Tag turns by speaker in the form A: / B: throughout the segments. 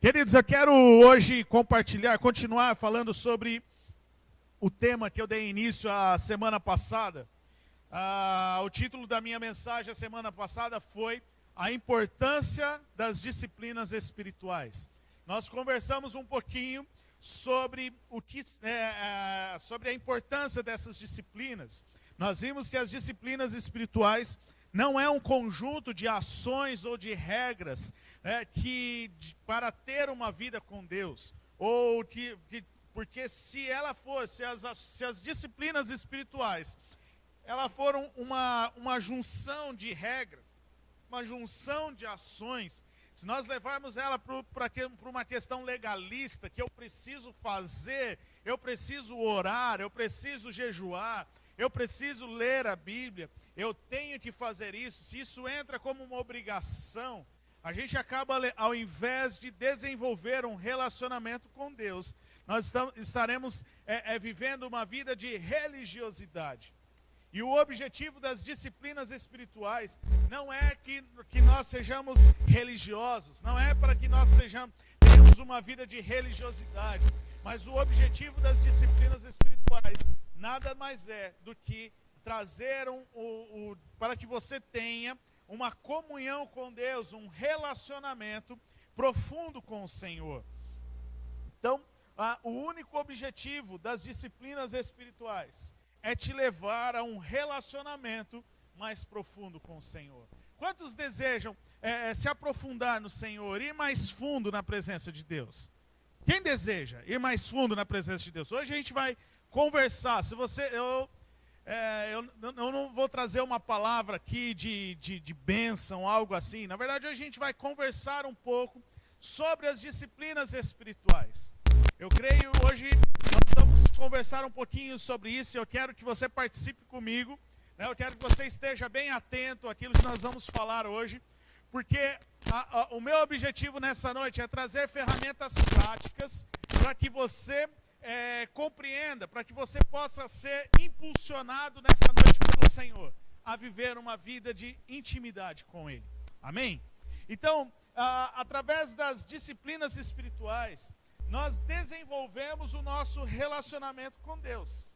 A: Queridos, eu quero hoje continuar falando sobre o tema que eu dei início a semana passada. O título da minha mensagem a semana passada foi A Importância das Disciplinas Espirituais. Nós conversamos um pouquinho sobre sobre a importância dessas disciplinas. Nós vimos que as disciplinas espirituais não é um conjunto de ações ou de regras para ter uma vida com Deus. Porque se as disciplinas espirituais elas foram uma junção de regras, uma junção de ações, se nós levarmos ela para uma questão legalista, que eu preciso fazer, eu preciso orar, eu preciso jejuar, eu preciso ler a Bíblia, eu tenho que fazer isso, se isso entra como uma obrigação, a gente acaba, ao invés de desenvolver um relacionamento com Deus, nós estaremos vivendo uma vida de religiosidade. E o objetivo das disciplinas espirituais não é que nós sejamos religiosos, não é para que nós tenhamos uma vida de religiosidade, mas o objetivo das disciplinas espirituais nada mais é do que trazer para que você tenha uma comunhão com Deus, um relacionamento profundo com o Senhor. Então, o único objetivo das disciplinas espirituais é te levar a um relacionamento mais profundo com o Senhor. Quantos desejam se aprofundar no Senhor, ir mais fundo na presença de Deus? Quem deseja ir mais fundo na presença de Deus? Hoje a gente vai conversar. Eu não vou trazer uma palavra aqui de bênção, algo assim. Na verdade, hoje a gente vai conversar um pouco sobre as disciplinas espirituais. Eu creio hoje nós vamos conversar um pouquinho sobre isso. Eu quero que você participe comigo, né? Eu quero que você esteja bem atento àquilo que nós vamos falar hoje, porque o meu objetivo nessa noite é trazer ferramentas práticas para que você compreenda, para que você possa ser impulsionado nessa noite pelo Senhor a viver uma vida de intimidade com Ele. Amém? Então, através das disciplinas espirituais, nós desenvolvemos o nosso relacionamento com Deus.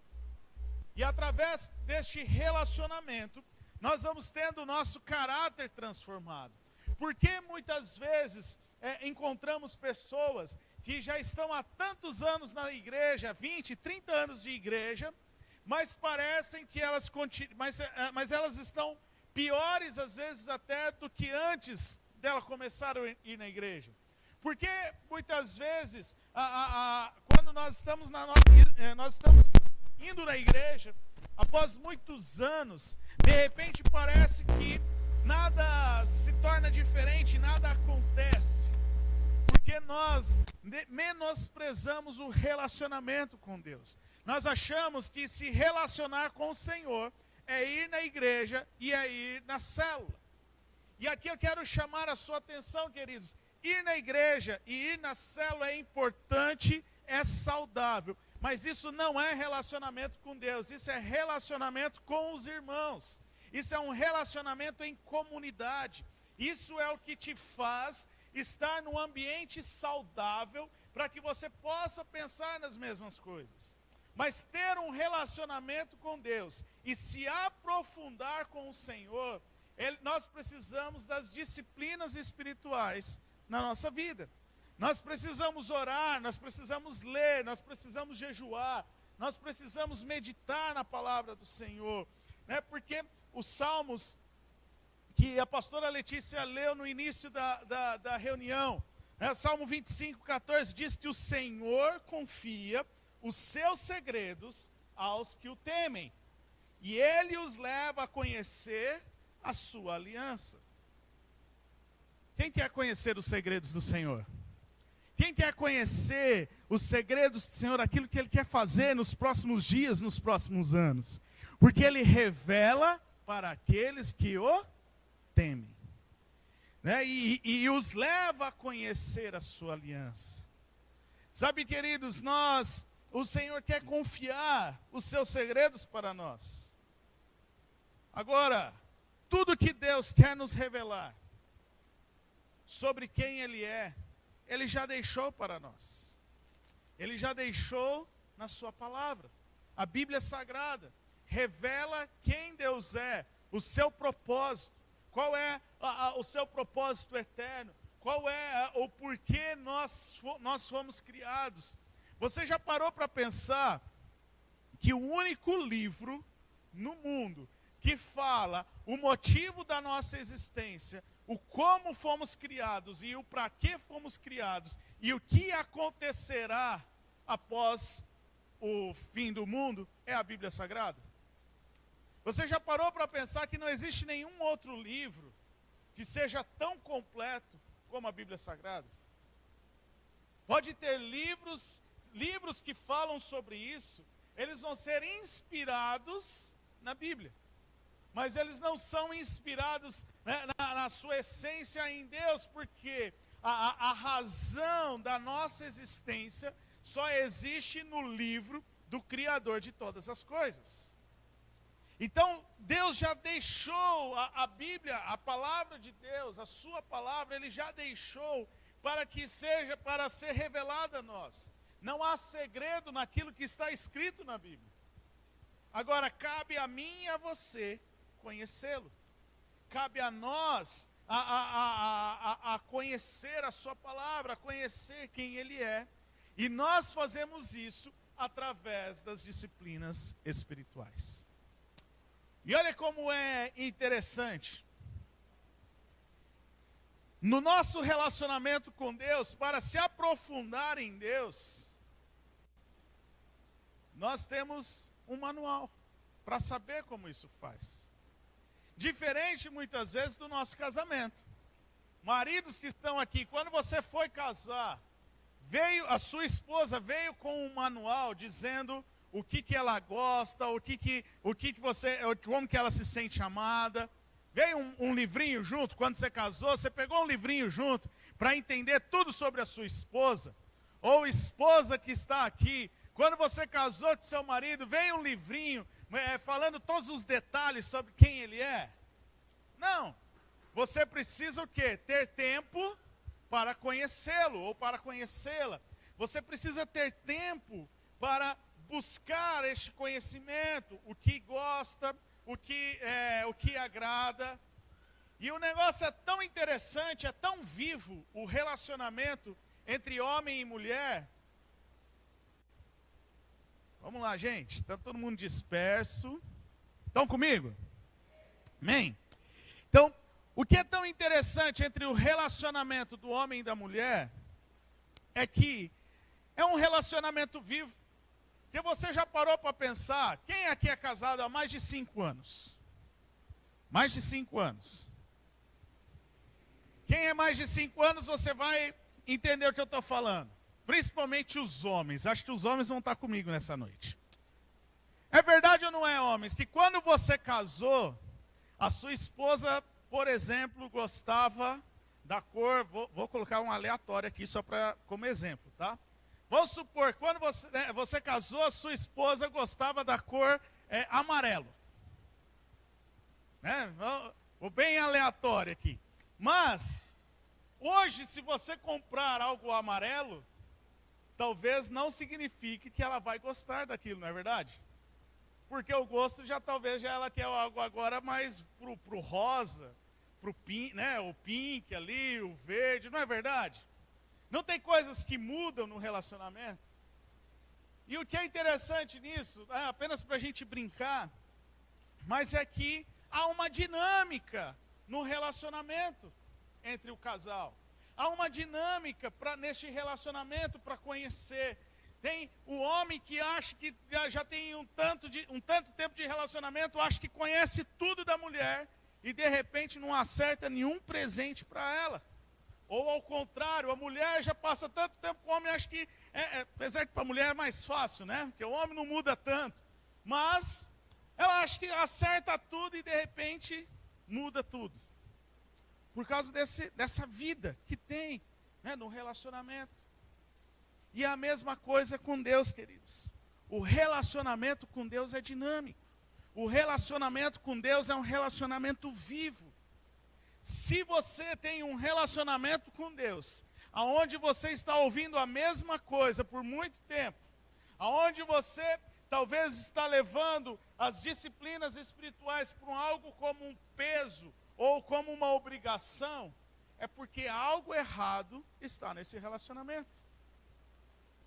A: E através deste relacionamento, nós vamos tendo o nosso caráter transformado. Porque muitas vezes encontramos pessoas que já estão há tantos anos na igreja, 20, 30 anos de igreja, mas parecem que mas elas estão piores às vezes até do que antes dela começar a ir na igreja. Porque muitas vezes, quando nós estamos indo na igreja, após muitos anos, de repente parece que nada se torna diferente, nada acontece. Porque nós menosprezamos o relacionamento com Deus. Nós achamos que se relacionar com o Senhor é ir na igreja e é ir na célula. E aqui eu quero chamar a sua atenção, queridos. Ir na igreja e ir na célula é importante, é saudável. Mas isso não é relacionamento com Deus. Isso é relacionamento com os irmãos. Isso é um relacionamento em comunidade. Isso é o que te faz estar num ambiente saudável para que você possa pensar nas mesmas coisas. Mas ter um relacionamento com Deus e se aprofundar com o Senhor, nós precisamos das disciplinas espirituais na nossa vida. Nós precisamos orar, nós precisamos ler, nós precisamos jejuar, nós precisamos meditar na palavra do Senhor, né? Porque os salmos que a pastora Letícia leu no início da reunião, né? Salmo 25:14 diz que o Senhor confia os seus segredos aos que o temem, e Ele os leva a conhecer a sua aliança. Quem quer conhecer os segredos do Senhor? Quem quer conhecer os segredos do Senhor, aquilo que Ele quer fazer nos próximos dias, nos próximos anos? Porque Ele revela para aqueles que o temem, né? E os leva a conhecer a sua aliança. Sabe, queridos, o Senhor quer confiar os seus segredos para nós. Agora, tudo que Deus quer nos revelar sobre quem Ele é, Ele já deixou para nós. Ele já deixou na sua palavra. A Bíblia Sagrada revela quem Deus é, o seu propósito, qual é o seu propósito eterno, qual é o porquê nós fomos criados. Você já parou para pensar que o único livro no mundo que fala o motivo da nossa existência, o como fomos criados e o para que fomos criados e o que acontecerá após o fim do mundo, é a Bíblia Sagrada? Você já parou para pensar que não existe nenhum outro livro que seja tão completo como a Bíblia Sagrada? Pode ter livros que falam sobre isso, eles vão ser inspirados na Bíblia, mas eles não são inspirados, né, na sua essência em Deus, porque a razão da nossa existência só existe no livro do Criador de todas as coisas. Então, Deus já deixou a Bíblia, a palavra de Deus, a sua palavra, Ele já deixou para ser revelada a nós. Não há segredo naquilo que está escrito na Bíblia. Agora, cabe a mim e a você conhecê-lo. Cabe a nós a conhecer a sua palavra, a conhecer quem Ele é. E nós fazemos isso através das disciplinas espirituais. E olha como é interessante. No nosso relacionamento com Deus, para se aprofundar em Deus, nós temos um manual para saber como isso faz. Diferente muitas vezes do nosso casamento. Maridos que estão aqui, quando você foi casar, a sua esposa veio com um manual dizendo o que ela gosta, como que ela se sente amada. Veio um livrinho junto, quando você casou, você pegou um livrinho junto para entender tudo sobre a sua esposa. Ou esposa que está aqui, quando você casou com seu marido, veio um livrinho falando todos os detalhes sobre quem ele é. Não, você precisa o quê? Ter tempo para conhecê-lo ou para conhecê-la. Você precisa ter tempo para buscar este conhecimento, o que gosta, o que agrada. E o negócio é tão interessante, é tão vivo o relacionamento entre homem e mulher. Vamos lá, gente, está todo mundo disperso. Estão comigo? Amém? Então, o que é tão interessante entre o relacionamento do homem e da mulher é que é um relacionamento vivo. Porque você já parou para pensar, quem aqui é casado há mais de 5 anos? Mais de 5 anos. Quem é mais de 5 anos, você vai entender o que eu estou falando. Principalmente os homens. Acho que os homens vão estar comigo nessa noite. É verdade ou não é, homens, que quando você casou, a sua esposa, por exemplo, gostava da cor, vou colocar um aleatório aqui só como exemplo, tá? Vamos supor, quando você casou, a sua esposa gostava da cor amarelo. Né? Vou bem aleatório aqui. Mas, hoje, se você comprar algo amarelo, talvez não signifique que ela vai gostar daquilo, não é verdade? Porque o gosto talvez ela quer algo agora mais pro rosa, pro pink, né? O pink ali, o verde, não é verdade? Não tem coisas que mudam no relacionamento? E o que é interessante nisso, apenas para a gente brincar, mas é que há uma dinâmica no relacionamento entre o casal. Há uma dinâmica neste relacionamento para conhecer. Tem o homem que acha que já tem um tanto tempo de relacionamento, acha que conhece tudo da mulher e de repente não acerta nenhum presente para ela. Ou ao contrário, a mulher já passa tanto tempo com o homem, acha que, apesar que para a mulher é mais fácil, né? Porque o homem não muda tanto. Mas ela acha que acerta tudo e de repente muda tudo. Por causa dessa vida que tem, né, no relacionamento. E a mesma coisa com Deus, queridos. O relacionamento com Deus é dinâmico. O relacionamento com Deus é um relacionamento vivo. Se você tem um relacionamento com Deus, aonde você está ouvindo a mesma coisa por muito tempo, aonde você talvez está levando as disciplinas espirituais para algo como um peso ou como uma obrigação, é porque algo errado está nesse relacionamento.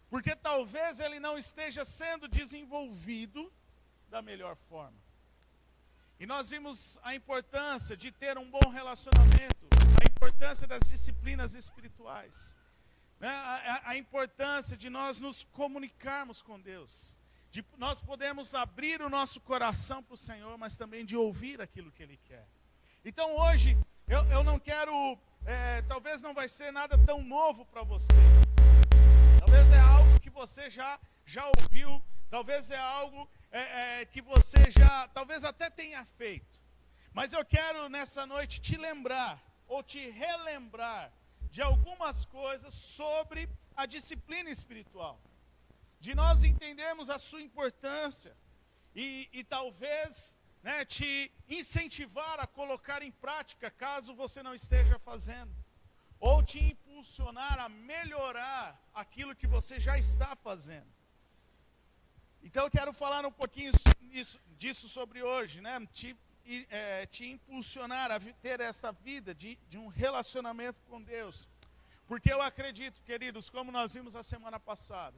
A: Porque talvez ele não esteja sendo desenvolvido da melhor forma. E nós vimos a importância de ter um bom relacionamento, a importância das disciplinas espirituais, né? A importância de nós nos comunicarmos com Deus, de nós podermos abrir o nosso coração para o Senhor, mas também de ouvir aquilo que Ele quer. Então hoje, eu não quero, talvez não vai ser nada tão novo para você. Talvez é algo que você já ouviu, talvez é algo que você talvez até tenha feito. Mas eu quero nessa noite te lembrar, ou te relembrar, de algumas coisas sobre a disciplina espiritual. De nós entendermos a sua importância e talvez, né, te incentivar a colocar em prática, caso você não esteja fazendo. Ou te impulsionar a melhorar aquilo que você já está fazendo. Então eu quero falar um pouquinho disso sobre hoje, né? Te impulsionar a ter essa vida de um relacionamento com Deus. Porque eu acredito, queridos, como nós vimos a semana passada,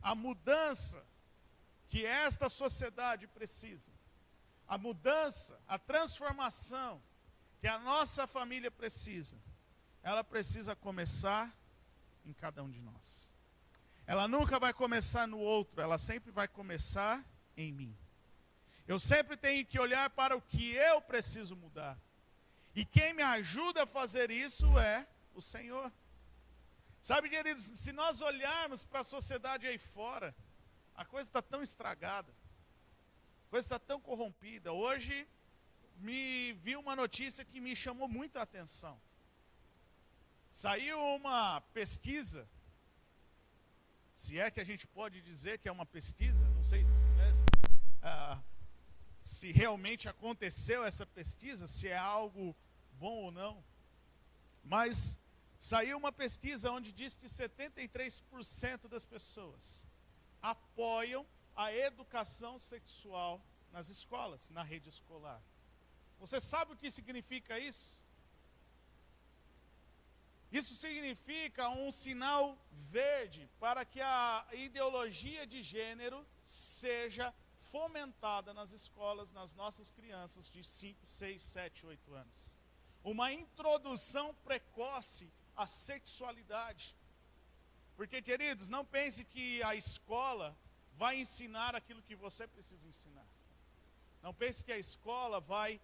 A: a mudança que esta sociedade precisa, a mudança, a transformação que a nossa família precisa, ela precisa começar em cada um de nós. Ela nunca vai começar no outro, ela sempre vai começar em mim. Eu sempre tenho que olhar para o que eu preciso mudar. E quem me ajuda a fazer isso é o Senhor. Sabe, queridos, se nós olharmos para a sociedade aí fora, a coisa está tão estragada, a coisa está tão corrompida. Hoje vi uma notícia que me chamou muita atenção. Saiu uma pesquisa, se é que a gente pode dizer que é uma pesquisa, não sei, né, se realmente aconteceu essa pesquisa, se é algo bom ou não, mas saiu uma pesquisa onde diz que 73% das pessoas apoiam a educação sexual nas escolas, na rede escolar. Você sabe o que significa isso? Isso significa um sinal verde para que a ideologia de gênero seja fomentada nas escolas, nas nossas crianças de 5, 6, 7, 8 anos. Uma introdução precoce à sexualidade. Porque, queridos, não pense que a escola vai ensinar aquilo que você precisa ensinar. Não pense que a escola vai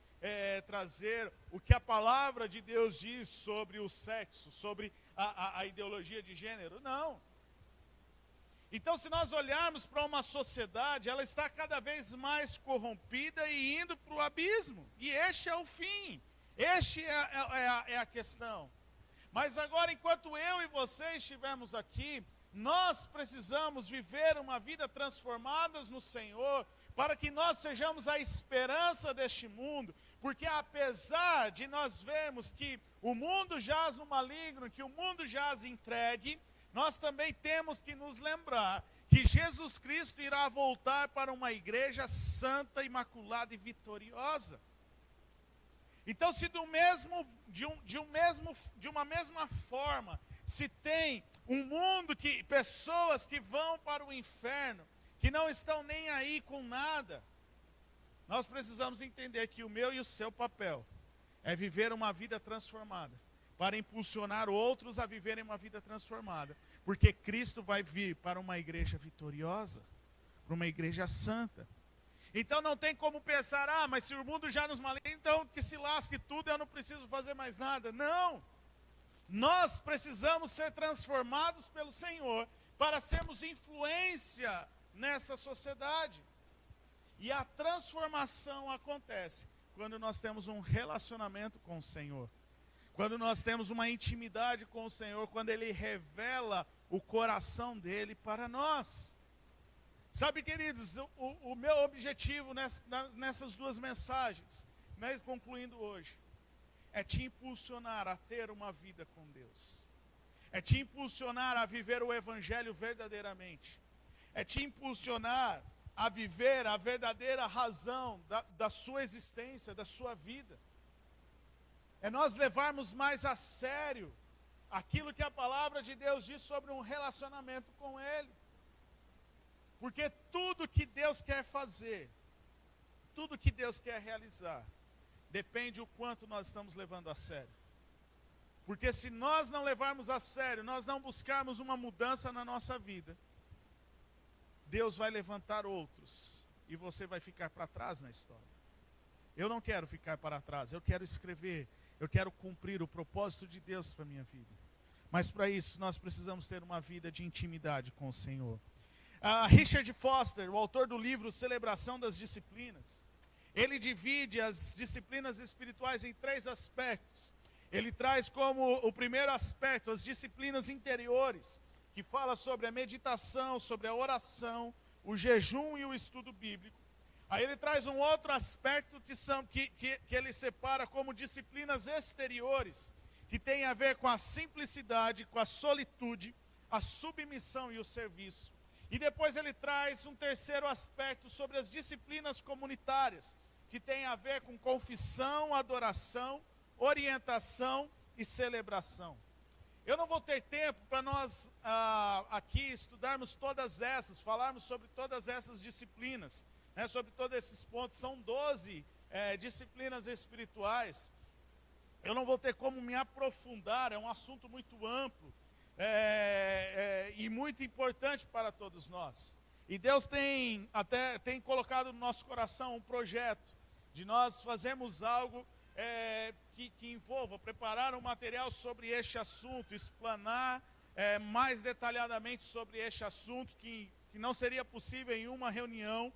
A: trazer o que a palavra de Deus diz sobre o sexo, sobre a ideologia de gênero. Não. Então, se nós olharmos para uma sociedade, ela está cada vez mais corrompida e indo para o abismo. E este é o fim. Este é a questão. Mas agora, enquanto eu e você estivermos aqui, nós precisamos viver uma vida transformadas no Senhor, para que nós sejamos a esperança deste mundo. Porque apesar de nós vermos que o mundo jaz no maligno, que o mundo jaz entregue, nós também temos que nos lembrar que Jesus Cristo irá voltar para uma igreja santa, imaculada e vitoriosa. Então, se de uma mesma forma, se tem um mundo pessoas que vão para o inferno, que não estão nem aí com nada, nós precisamos entender que o meu e o seu papel é viver uma vida transformada, para impulsionar outros a viverem uma vida transformada. Porque Cristo vai vir para uma igreja vitoriosa, para uma igreja santa. Então não tem como pensar, mas se o mundo já nos maligna, então que se lasque tudo, eu não preciso fazer mais nada. Não! Nós precisamos ser transformados pelo Senhor, para sermos influência nessa sociedade. E a transformação acontece quando nós temos um relacionamento com o Senhor. Quando nós temos uma intimidade com o Senhor, quando Ele revela o coração dEle para nós. Sabe, queridos, o meu objetivo nessas duas mensagens, mas concluindo hoje, é te impulsionar a ter uma vida com Deus. é te impulsionar a viver o Evangelho verdadeiramente, é te impulsionar a viver a verdadeira razão da sua existência, da sua vida. É nós levarmos mais a sério aquilo que a palavra de Deus diz sobre um relacionamento com Ele. Porque tudo que Deus quer fazer, tudo que Deus quer realizar, depende o quanto nós estamos levando a sério. Porque se nós não levarmos a sério, nós não buscarmos uma mudança na nossa vida, Deus vai levantar outros e você vai ficar para trás na história. Eu não quero ficar para trás, eu quero escrever, eu quero cumprir o propósito de Deus para a minha vida. Mas para isso nós precisamos ter uma vida de intimidade com o Senhor. Richard Foster, o autor do livro Celebração das Disciplinas, ele divide as disciplinas espirituais em 3 aspectos. Ele traz como o primeiro aspecto as disciplinas interiores, que fala sobre a meditação, sobre a oração, o jejum e o estudo bíblico. Aí ele traz um outro aspecto que ele separa como disciplinas exteriores, que tem a ver com a simplicidade, com a solitude, a submissão e o serviço. E depois ele traz um terceiro aspecto sobre as disciplinas comunitárias, que tem a ver com confissão, adoração, orientação e celebração. Eu não vou ter tempo para nós aqui estudarmos todas essas, falarmos sobre todas essas disciplinas, né, sobre todos esses pontos. São 12 disciplinas espirituais. Eu não vou ter como me aprofundar, é um assunto muito amplo e muito importante para todos nós. E Deus tem colocado no nosso coração um projeto de nós fazermos algo que envolva preparar um material sobre este assunto, explanar mais detalhadamente sobre este assunto, que não seria possível em uma reunião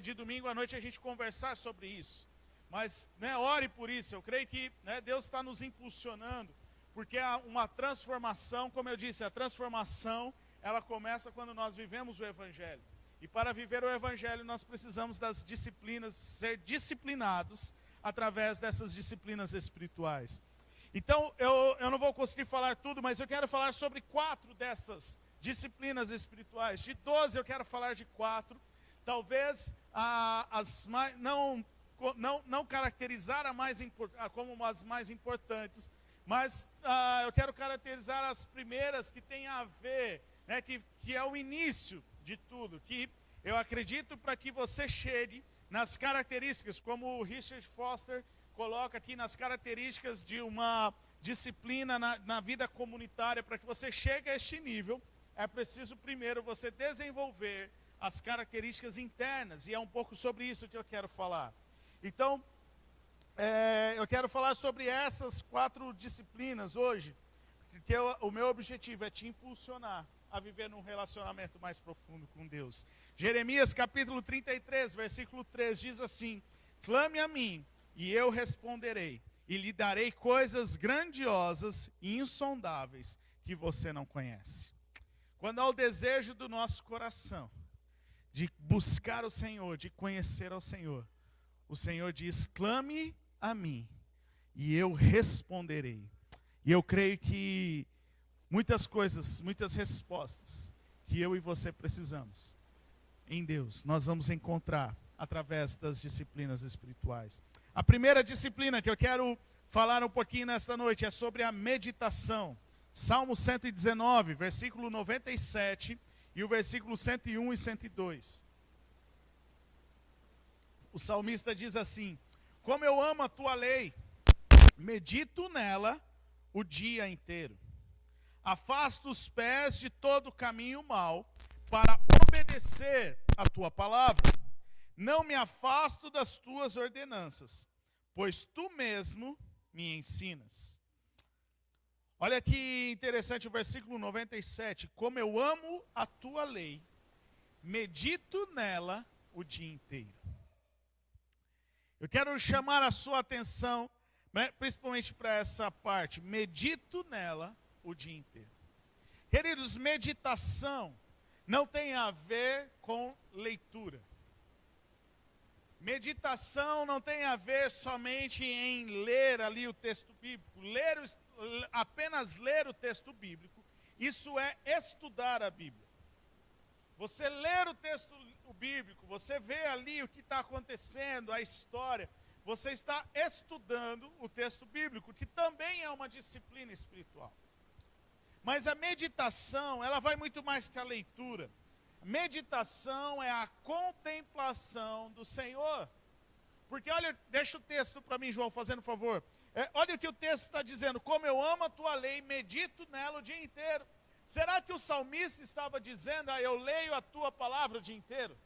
A: de domingo à noite a gente conversar sobre isso. Mas ore por isso, eu creio que Deus está nos impulsionando, porque há uma transformação, como eu disse, a transformação ela começa quando nós vivemos o Evangelho. E para viver o Evangelho nós precisamos das disciplinas, ser disciplinados através dessas disciplinas espirituais. Então, eu não vou conseguir falar tudo, mas eu quero falar sobre 4 dessas disciplinas espirituais. De 12 eu quero falar de 4. Talvez as mais, não caracterizar como as mais importantes, mas eu quero caracterizar as primeiras que têm a ver, que é o início de tudo, que eu acredito para que você chegue nas características, como o Richard Foster coloca aqui, nas características de uma disciplina na vida comunitária. Para que você chegue a este nível, é preciso primeiro você desenvolver as características internas, e é um pouco sobre isso que eu quero falar. Então, eu quero falar sobre essas 4 disciplinas hoje, porque o meu objetivo é te impulsionar a viver num relacionamento mais profundo com Deus. Jeremias capítulo 33, versículo 3 diz assim: clame a mim e eu responderei, e lhe darei coisas grandiosas e insondáveis que você não conhece. Quando há o desejo do nosso coração de buscar o Senhor, de conhecer ao Senhor, o Senhor diz: clame a mim e eu responderei. E eu creio que muitas coisas, muitas respostas que eu e você precisamos em Deus, nós vamos encontrar através das disciplinas espirituais. A primeira disciplina que eu quero falar um pouquinho nesta noite é sobre a meditação. Salmo 119, versículo 97 e o versículo 101 e 102. O salmista diz assim: como eu amo a tua lei, medito nela o dia inteiro. Afasta os pés de todo caminho mau, para obedecer a tua palavra. Não me afasto das tuas ordenanças, pois tu mesmo me ensinas. Olha que interessante o versículo 97. Como eu amo a tua lei, medito nela o dia inteiro. Eu quero chamar a sua atenção, principalmente para essa parte. Medito nela o dia inteiro. Queridos, meditação não tem a ver com leitura. Meditação não tem a ver somente em ler ali o texto bíblico. Apenas ler o texto bíblico, Isso é estudar a Bíblia. Você ler o texto bíblico, você vê ali o que está acontecendo, a história. Você está estudando o texto bíblico, que também é uma disciplina espiritual. Mas a meditação, ela vai muito mais que a leitura. Meditação é a contemplação do Senhor. Porque olha, deixa o texto para mim, João, fazendo favor. Olha o que o texto está dizendo. Como eu amo a tua lei, medito nela o dia inteiro. Será que o salmista estava dizendo, eu leio a tua palavra o dia inteiro?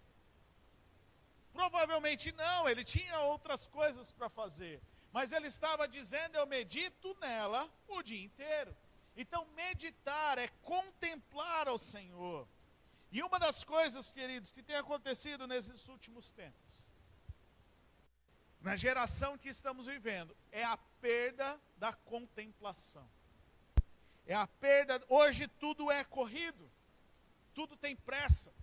A: Provavelmente não, ele tinha outras coisas para fazer. Mas ele estava dizendo, eu medito nela o dia inteiro. Então, meditar é contemplar ao Senhor. E uma das coisas, queridos, que tem acontecido nesses últimos tempos, na geração que estamos vivendo, é a perda da contemplação. É a perda, hoje tudo é corrido, tudo tem pressa.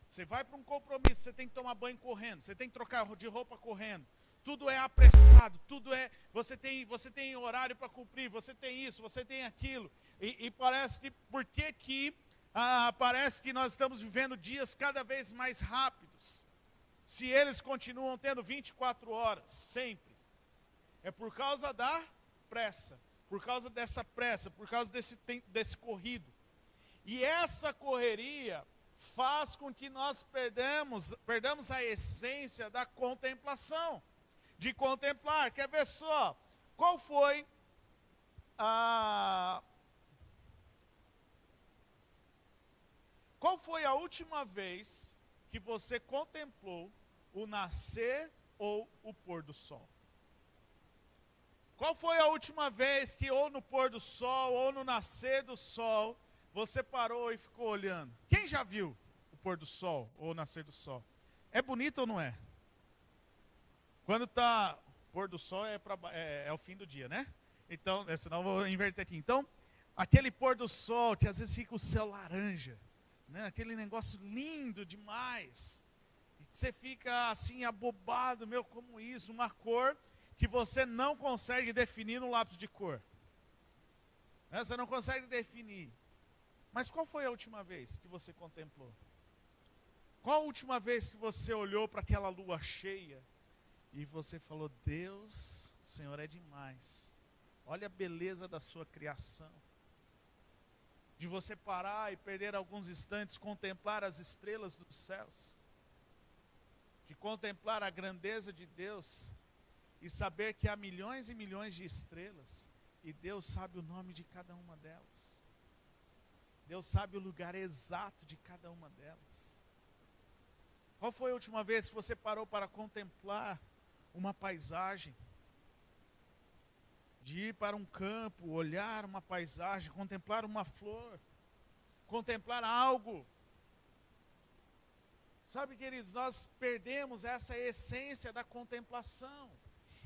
A: Você vai para um compromisso, você tem que tomar banho correndo, você tem que trocar de roupa correndo. Tudo é apressado, tudo é, você tem horário para cumprir, você tem isso, você tem aquilo. E parece que, parece que nós estamos vivendo dias cada vez mais rápidos. Se eles continuam tendo 24 horas, sempre. É por causa da pressa, por causa dessa pressa, por causa desse corrido. E essa correria faz com que nós perdamos a essência da contemplação. De contemplar, quer ver só, qual foi a última vez que você contemplou o nascer ou o pôr do sol? Qual foi a última vez que ou no pôr do sol ou no nascer do sol você parou e ficou olhando? Quem já viu o pôr do sol ou o nascer do sol? É bonito ou não é? Quando está pôr do sol é o fim do dia, né? Então, senão eu vou inverter aqui. Então, aquele pôr do sol que às vezes fica o céu laranja, né? Aquele negócio lindo demais. Você fica assim abobado, como isso, uma cor que você não consegue definir no lápis de cor. Né? Você não consegue definir. Mas qual foi a última vez que você contemplou? Qual a última vez que você olhou para aquela lua cheia e você falou, Deus, o Senhor é demais. Olha a beleza da sua criação. De você parar e perder alguns instantes, contemplar as estrelas dos céus. De contemplar a grandeza de Deus. E saber que há milhões e milhões de estrelas. E Deus sabe o nome de cada uma delas. Deus sabe o lugar exato de cada uma delas. Qual foi a última vez que você parou para contemplar uma paisagem? De ir para um campo, olhar uma paisagem, contemplar uma flor, contemplar algo. Sabe, queridos, nós perdemos essa essência da contemplação.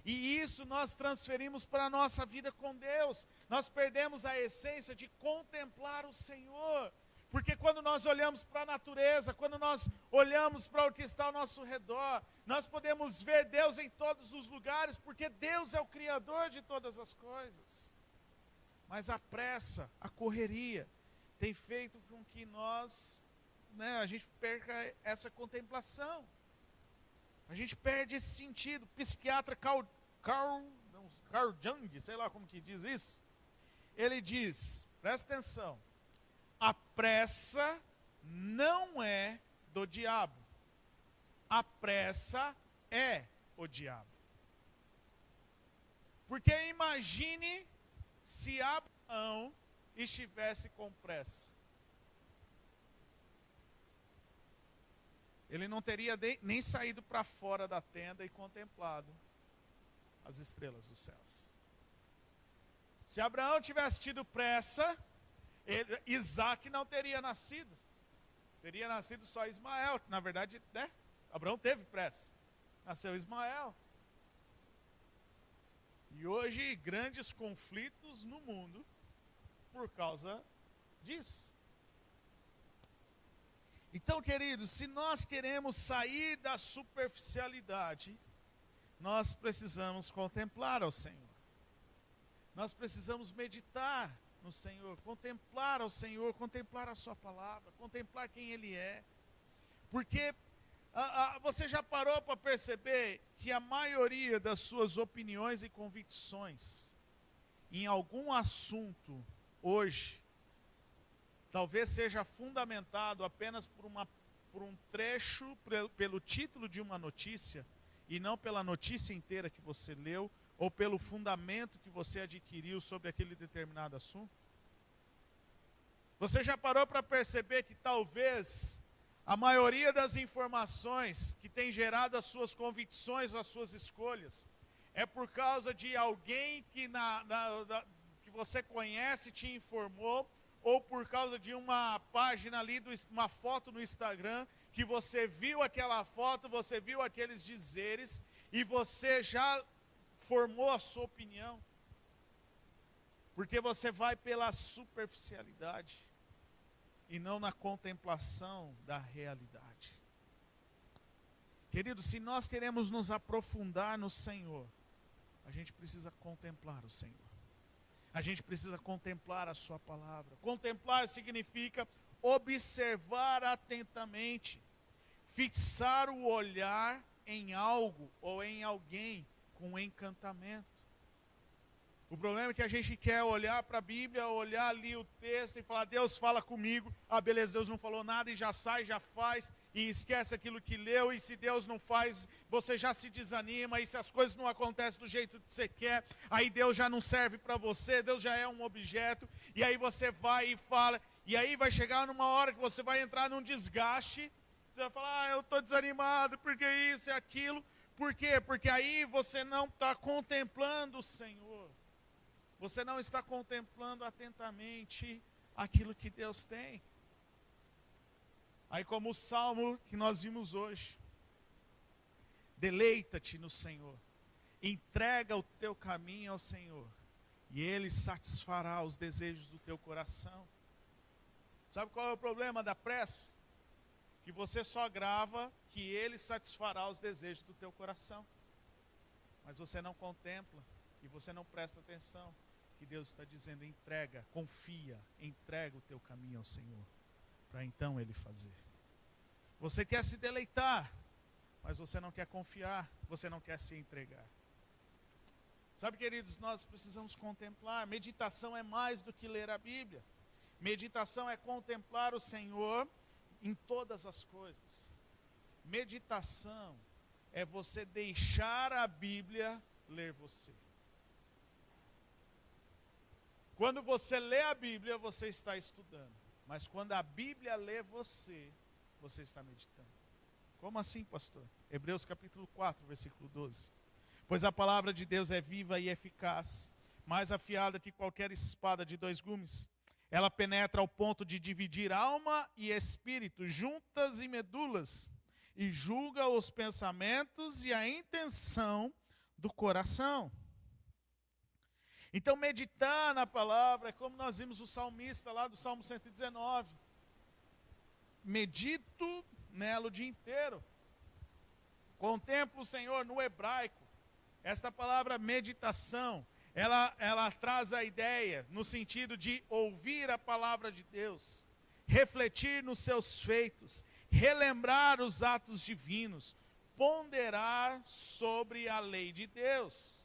A: E isso nós transferimos para a nossa vida com Deus. Nós perdemos a essência de contemplar o Senhor. Porque quando nós olhamos para a natureza, quando nós olhamos para o que está ao nosso redor, nós podemos ver Deus em todos os lugares, porque Deus é o Criador de todas as coisas. Mas a pressa, a correria, tem feito com que a gente perca essa contemplação. A gente perde esse sentido. O psiquiatra Carl Jung, sei lá como que diz isso, ele diz, presta atenção, a pressa não é do diabo. A pressa é o diabo. Porque imagine se Abraão estivesse com pressa. Ele não teria nem saído para fora da tenda e contemplado as estrelas dos céus. Se Abraão tivesse tido pressa, Isaac não teria nascido. Teria nascido só Ismael, que na verdade, Abraão teve pressa. Nasceu Ismael. E hoje, grandes conflitos no mundo por causa disso. Então, queridos, se nós queremos sair da superficialidade, nós precisamos contemplar ao Senhor. Nós precisamos meditar no Senhor, contemplar ao Senhor, contemplar a sua palavra, contemplar quem Ele é. Porque você já parou para perceber que a maioria das suas opiniões e convicções em algum assunto hoje, talvez seja fundamentado apenas por um trecho, pelo título de uma notícia, e não pela notícia inteira que você leu, ou pelo fundamento que você adquiriu sobre aquele determinado assunto? Você já parou para perceber que talvez a maioria das informações que tem gerado as suas convicções, as suas escolhas, é por causa de alguém que você conhece te informou, ou por causa de uma página ali, uma foto no Instagram, que você viu aquela foto, você viu aqueles dizeres, e você já formou a sua opinião? Porque você vai pela superficialidade e não na contemplação da realidade. Queridos, se nós queremos nos aprofundar no Senhor, a gente precisa contemplar o Senhor. A gente precisa contemplar a sua palavra. Contemplar significa observar atentamente, fixar o olhar em algo ou em alguém com encantamento. O problema é que a gente quer olhar para a Bíblia, olhar ali o texto e falar: Deus fala comigo. Ah, beleza, Deus não falou nada, e já sai, já faz, e esquece aquilo que leu. E se Deus não faz, você já se desanima. E se as coisas não acontecem do jeito que você quer, aí Deus já não serve para você, Deus já é um objeto. E aí você vai e fala, e aí vai chegar numa hora que você vai entrar num desgaste. Você vai falar: eu estou desanimado, porque isso e aquilo. Por quê? Porque aí você não está contemplando o Senhor. Você não está contemplando atentamente aquilo que Deus tem. Aí, como o salmo que nós vimos hoje: deleita-te no Senhor, entrega o teu caminho ao Senhor, e Ele satisfará os desejos do teu coração. Sabe qual é o problema da pressa? Que você só grava que Ele satisfará os desejos do teu coração, mas você não contempla e você não presta atenção que Deus está dizendo: entrega, confia, entrega o teu caminho ao Senhor, para então Ele fazer. Você quer se deleitar, mas você não quer confiar, você não quer se entregar. Sabe, queridos, nós precisamos contemplar. Meditação é mais do que ler a Bíblia. Meditação é contemplar o Senhor em todas as coisas. Meditação é você deixar a Bíblia ler você. Quando você lê a Bíblia, você está estudando. Mas quando a Bíblia lê você, você está meditando. Como assim, pastor? Hebreus capítulo 4, versículo 12. Pois a palavra de Deus é viva e eficaz, mais afiada que qualquer espada de 2 gumes. Ela penetra ao ponto de dividir alma e espírito, juntas e medulas, e julga os pensamentos e a intenção do coração. Então, meditar na palavra é como nós vimos o salmista lá do Salmo 119. Medito nela o dia inteiro. Contemplo o Senhor. No hebraico, esta palavra meditação, ela traz a ideia no sentido de ouvir a palavra de Deus, refletir nos seus feitos, relembrar os atos divinos, ponderar sobre a lei de Deus.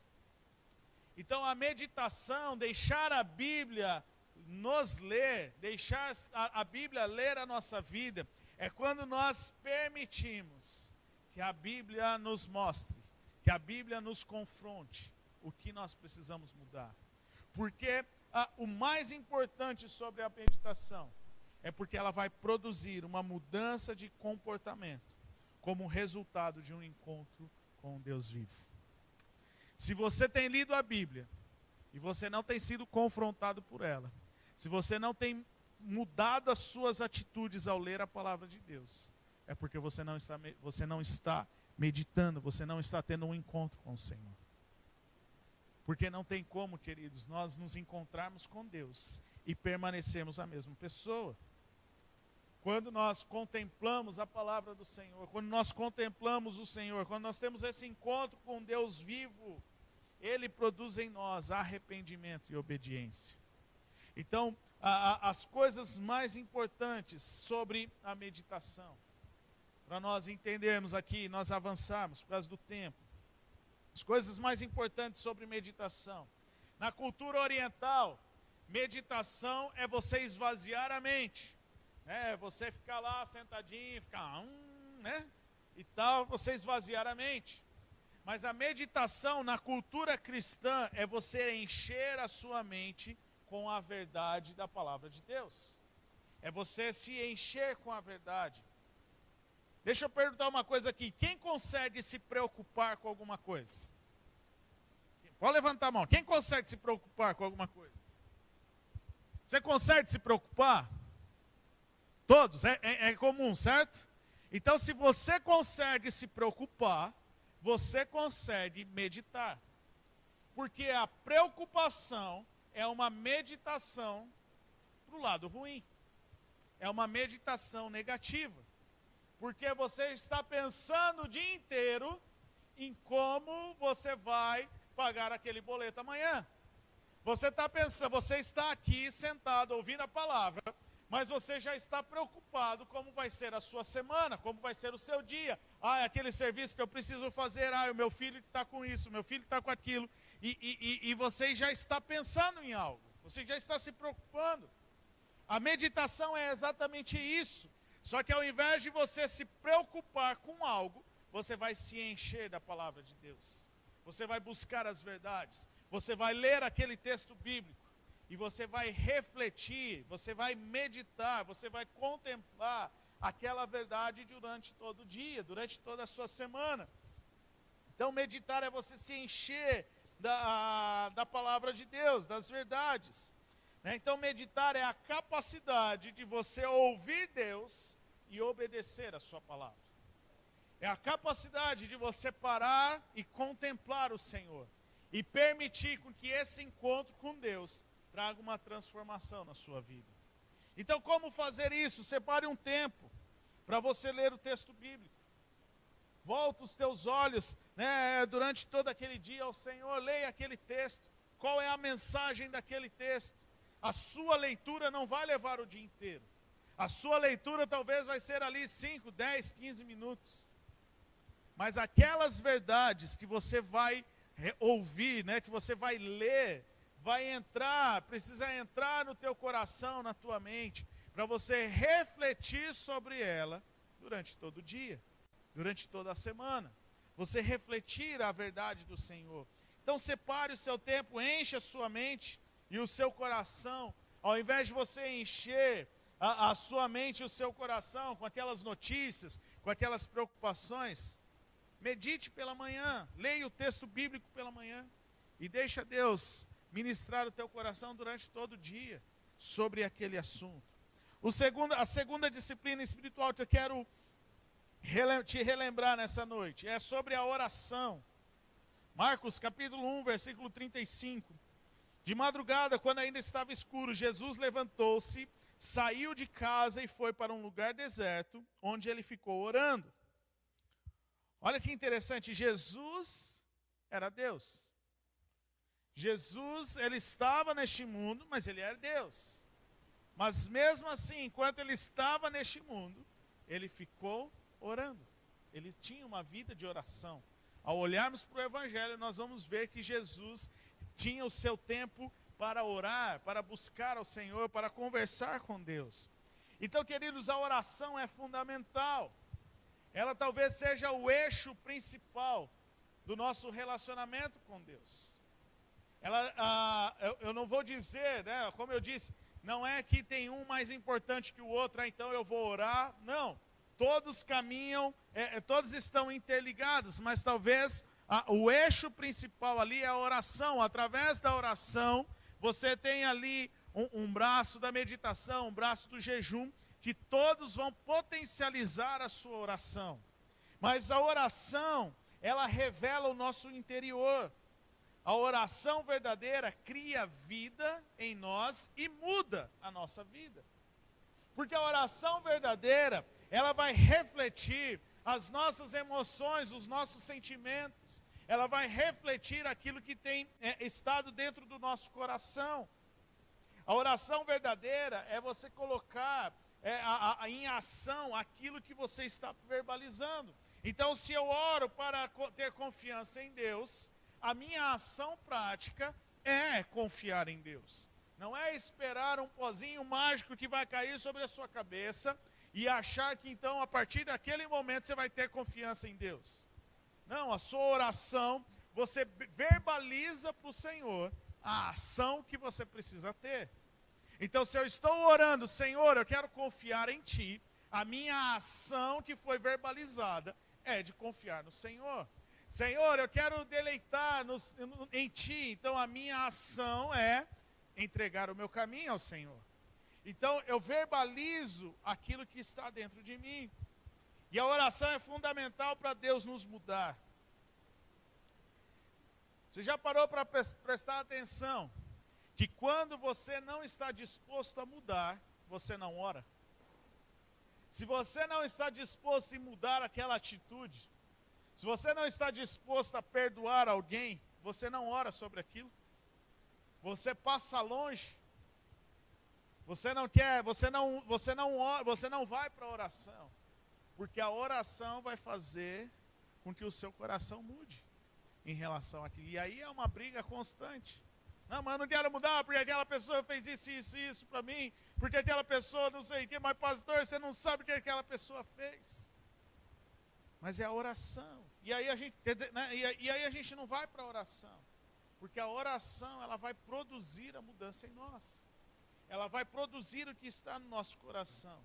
A: Então a meditação, deixar a Bíblia nos ler, deixar a Bíblia ler a nossa vida, é quando nós permitimos que a Bíblia nos mostre, que a Bíblia nos confronte o que nós precisamos mudar. Porque o mais importante sobre a meditação é porque ela vai produzir uma mudança de comportamento como resultado de um encontro com o Deus vivo. Se você tem lido a Bíblia e você não tem sido confrontado por ela, se você não tem mudado as suas atitudes ao ler a palavra de Deus, é porque você não está meditando, você não está tendo um encontro com o Senhor. Porque não tem como, queridos, nós nos encontrarmos com Deus e permanecermos a mesma pessoa. Quando nós contemplamos a palavra do Senhor, quando nós contemplamos o Senhor, quando nós temos esse encontro com Deus vivo, Ele produz em nós arrependimento e obediência. Então, as coisas mais importantes sobre a meditação, para nós entendermos aqui, nós avançarmos por causa do tempo. As coisas mais importantes sobre meditação. Na cultura oriental, meditação é você esvaziar a mente. Você ficar lá sentadinho, ficar né? E tal, você esvaziar a mente. Mas a meditação na cultura cristã é você encher a sua mente com a verdade da palavra de Deus. É você se encher com a verdade. Deixa eu perguntar uma coisa aqui. Quem consegue se preocupar com alguma coisa? Pode levantar a mão. Quem consegue se preocupar com alguma coisa? Você consegue se preocupar? Todos? É comum, certo? Então, se você consegue se preocupar, você consegue meditar. Porque a preocupação é uma meditação para o lado ruim. É uma meditação negativa. Porque você está pensando o dia inteiro em como você vai pagar aquele boleto amanhã. Você está pensando, você está aqui sentado ouvindo a palavra, mas você já está preocupado como vai ser a sua semana, como vai ser o seu dia. Aquele serviço que eu preciso fazer, o meu filho está com isso, meu filho está com aquilo. E você já está pensando em algo, você já está se preocupando. A meditação é exatamente isso. Só que ao invés de você se preocupar com algo, você vai se encher da palavra de Deus. Você vai buscar as verdades. Você vai ler aquele texto bíblico. E você vai refletir, você vai meditar, você vai contemplar aquela verdade durante todo o dia, durante toda a sua semana. Então meditar é você se encher da palavra de Deus, das verdades. Então meditar é a capacidade de você ouvir Deus e obedecer a sua palavra. É a capacidade de você parar e contemplar o Senhor. E permitir que esse encontro com Deus traga uma transformação na sua vida. Então como fazer isso? Separe um tempo para você ler o texto bíblico. Volta os teus olhos, durante todo aquele dia ao Senhor, leia aquele texto. Qual é a mensagem daquele texto? A sua leitura não vai levar o dia inteiro. A sua leitura talvez vai ser ali 5, 10, 15 minutos. Mas aquelas verdades que você vai ouvir, que você vai ler, vai entrar, precisa entrar no teu coração, na tua mente, para você refletir sobre ela durante todo o dia, durante toda a semana. Você refletir a verdade do Senhor. Então separe o seu tempo, enche a sua mente e o seu coração, ao invés de você encher a sua mente e o seu coração com aquelas notícias, com aquelas preocupações, medite pela manhã, leia o texto bíblico pela manhã e deixa Deus ministrar o teu coração durante todo o dia sobre aquele assunto. A segunda disciplina espiritual que eu quero te relembrar nessa noite é sobre a oração. Marcos capítulo 1, versículo 35. De madrugada, quando ainda estava escuro, Jesus levantou-se, saiu de casa e foi para um lugar deserto, onde ele ficou orando. Olha que interessante, Jesus era Deus. Jesus, ele estava neste mundo, mas ele era Deus. Mas mesmo assim, enquanto ele estava neste mundo, ele ficou orando. Ele tinha uma vida de oração. Ao olharmos para o Evangelho, nós vamos ver que Jesus tinha o seu tempo para orar, para buscar ao Senhor, para conversar com Deus. Então, queridos, a oração é fundamental. Ela talvez seja o eixo principal do nosso relacionamento com Deus. Eu não vou dizer, como eu disse, não é que tem um mais importante que o outro, então eu vou orar. Não, todos caminham, todos estão interligados, mas talvez o eixo principal ali é a oração. Através da oração, você tem ali um braço da meditação, um braço do jejum, que todos vão potencializar a sua oração. Mas a oração, ela revela o nosso interior. A oração verdadeira cria vida em nós e muda a nossa vida. Porque a oração verdadeira, ela vai refletir as nossas emoções, os nossos sentimentos. Ela vai refletir aquilo que tem estado dentro do nosso coração. A oração verdadeira é você colocar em ação aquilo que você está verbalizando. Então, se eu oro para ter confiança em Deus, a minha ação prática é confiar em Deus. Não é esperar um pozinho mágico que vai cair sobre a sua cabeça e achar que então, a partir daquele momento, você vai ter confiança em Deus. Não, a sua oração, você verbaliza para o Senhor a ação que você precisa ter. Então, se eu estou orando, Senhor, eu quero confiar em Ti, a minha ação que foi verbalizada é de confiar no Senhor. Senhor, eu quero deleitar em Ti, então a minha ação é entregar o meu caminho ao Senhor. Então, eu verbalizo aquilo que está dentro de mim. E a oração é fundamental para Deus nos mudar. Você já parou para prestar atenção que quando você não está disposto a mudar, você não ora? Se você não está disposto a mudar aquela atitude, se você não está disposto a perdoar alguém, você não ora sobre aquilo. Você passa longe. Você não quer, você não vai para a oração, porque a oração vai fazer com que o seu coração mude em relação àquilo. E aí é uma briga constante. Não, mas eu não quero mudar porque aquela pessoa fez isso para mim, porque aquela pessoa não sei o que, mas pastor, você não sabe o que aquela pessoa fez. Mas é a oração. E aí a gente, quer dizer, né, e aí a gente não vai para a oração, porque a oração ela vai produzir a mudança em nós. Ela vai produzir o que está no nosso coração.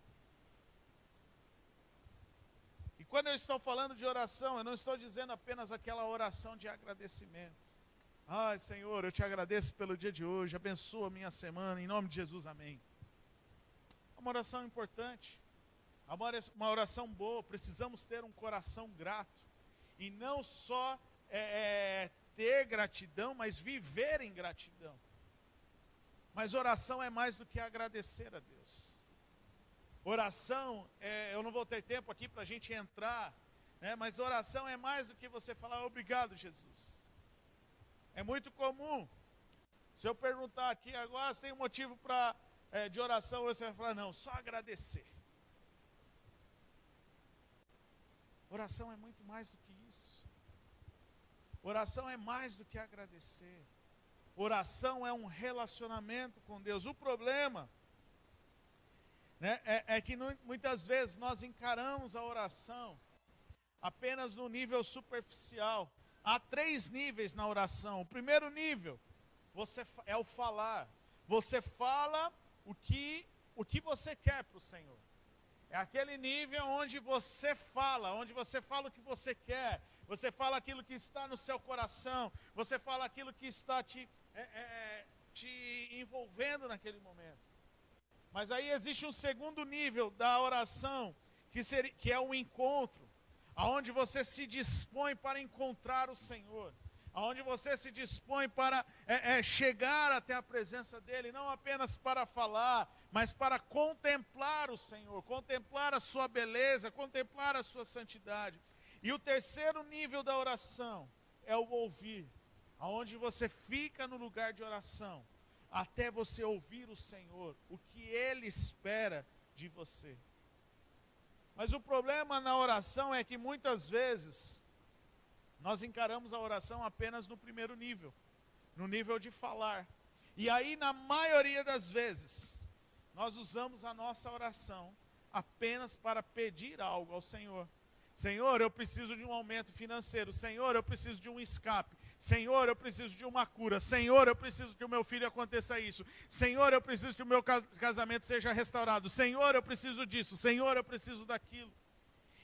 A: E quando eu estou falando de oração, eu não estou dizendo apenas aquela oração de agradecimento. Ai, Senhor, eu te agradeço pelo dia de hoje, abençoa a minha semana, em nome de Jesus, amém. É uma oração importante, uma oração boa, precisamos ter um coração grato. E não só ter gratidão, mas viver em gratidão. Mas oração é mais do que agradecer a Deus. Oração, eu não vou ter tempo aqui para a gente entrar, né, mas oração é mais do que você falar obrigado, Jesus. É muito comum, se eu perguntar aqui agora, se tem um motivo de oração, você vai falar, não, só agradecer. Oração é muito mais do que isso. Oração é mais do que agradecer. Oração é um relacionamento com Deus. O problema, né, é que muitas vezes nós encaramos a oração apenas no nível superficial. Há 3 níveis na oração. O primeiro nível é o falar. Você fala o que você quer para o Senhor. É aquele nível onde você fala o que você quer. Você fala aquilo que está no seu coração. Você fala aquilo que está te envolvendo naquele momento. Mas aí existe um segundo nível da oração, que é o encontro, aonde você se dispõe para encontrar o Senhor, aonde você se dispõe para chegar até a presença dEle, não apenas para falar, mas para contemplar o Senhor, contemplar a sua beleza, contemplar a sua santidade. E o terceiro nível da oração é o ouvir, aonde você fica no lugar de oração, até você ouvir o Senhor, o que Ele espera de você. Mas o problema na oração é que muitas vezes nós encaramos a oração apenas no primeiro nível, no nível de falar. E aí, na maioria das vezes, nós usamos a nossa oração apenas para pedir algo ao Senhor. Senhor, eu preciso de um aumento financeiro. Senhor, eu preciso de um escape. Senhor, eu preciso de uma cura. Senhor, eu preciso que o meu filho aconteça isso. Senhor, eu preciso que o meu casamento seja restaurado. Senhor, eu preciso disso. Senhor, eu preciso daquilo.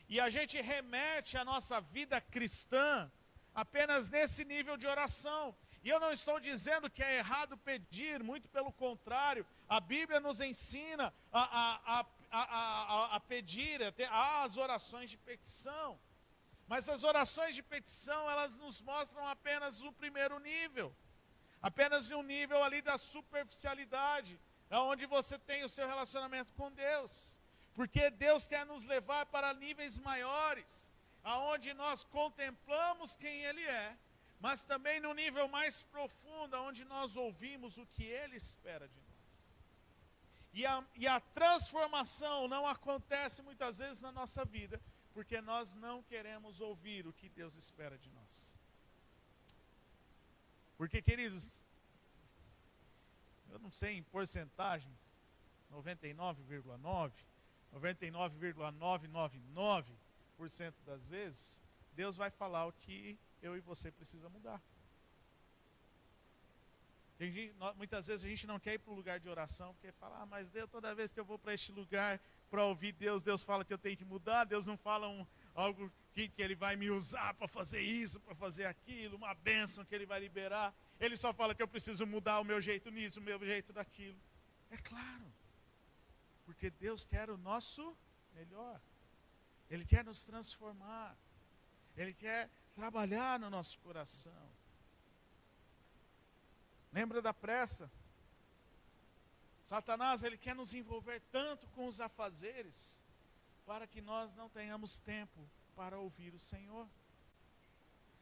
A: E a gente remete a nossa vida cristã apenas nesse nível de oração. E eu não estou dizendo que é errado pedir, muito pelo contrário. A Bíblia nos ensina a pedir, as orações de petição. Mas as orações de petição, elas nos mostram apenas o primeiro nível. Apenas de um nível ali da superficialidade, onde você tem o seu relacionamento com Deus. Porque Deus quer nos levar para níveis maiores, aonde nós contemplamos quem Ele é, mas também no nível mais profundo, onde nós ouvimos o que Ele espera de nós. E a transformação não acontece muitas vezes na nossa vida, porque nós não queremos ouvir o que Deus espera de nós. Porque, queridos, eu não sei em porcentagem, 99,9, 99,999% das vezes, Deus vai falar o que eu e você precisa mudar. Muitas vezes a gente não quer ir para o lugar de oração, porque fala, mas Deus, toda vez que eu vou para este lugar para ouvir Deus, Deus fala que eu tenho que mudar, Deus não fala algo que Ele vai me usar para fazer isso, para fazer aquilo, uma bênção que Ele vai liberar. Ele só fala que eu preciso mudar o meu jeito nisso, o meu jeito daquilo. É claro, porque Deus quer o nosso melhor. Ele quer nos transformar. Ele quer trabalhar no nosso coração. Lembra da pressa? Satanás, ele quer nos envolver tanto com os afazeres, para que nós não tenhamos tempo para ouvir o Senhor.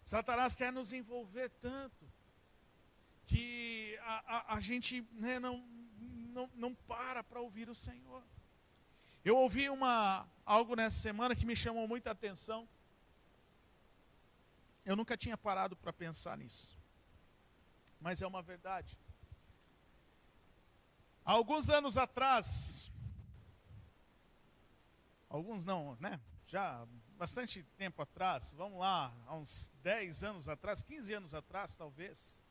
A: Satanás quer nos envolver tanto, que a gente, né, não para ouvir o Senhor. Eu ouvi algo nessa semana que me chamou muita atenção. Eu nunca tinha parado para pensar nisso, mas é uma verdade. Há alguns anos atrás, alguns não, né? Já bastante tempo atrás, vamos lá, há uns 10 anos atrás, 15 anos atrás talvez,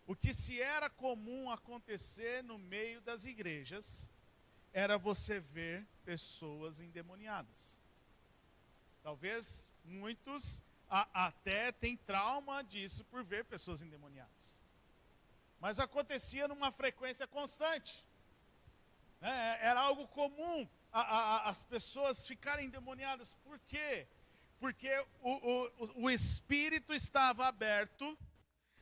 A: o que se era comum acontecer no meio das igrejas era você ver pessoas endemoniadas. Talvez muitos até têm trauma disso por ver pessoas endemoniadas. Mas acontecia numa frequência constante. Era algo comum as pessoas ficarem endemoniadas. Por quê? Porque o espírito estava aberto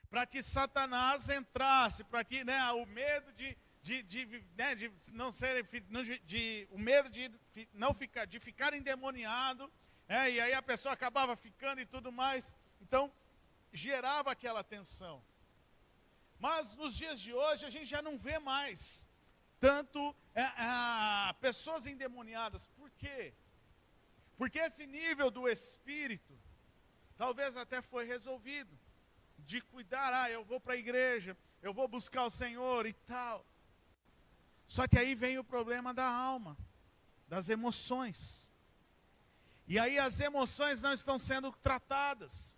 A: para que Satanás entrasse, para que, né, o medo de ficar endemoniado, e aí a pessoa acabava ficando e tudo mais. Então gerava aquela tensão. Mas nos dias de hoje a gente já não vê mais tanto pessoas endemoniadas. Por quê? Porque esse nível do espírito talvez até foi resolvido. De cuidar, eu vou para a igreja, eu vou buscar o Senhor e tal. Só que aí vem o problema da alma, das emoções. E aí as emoções não estão sendo tratadas.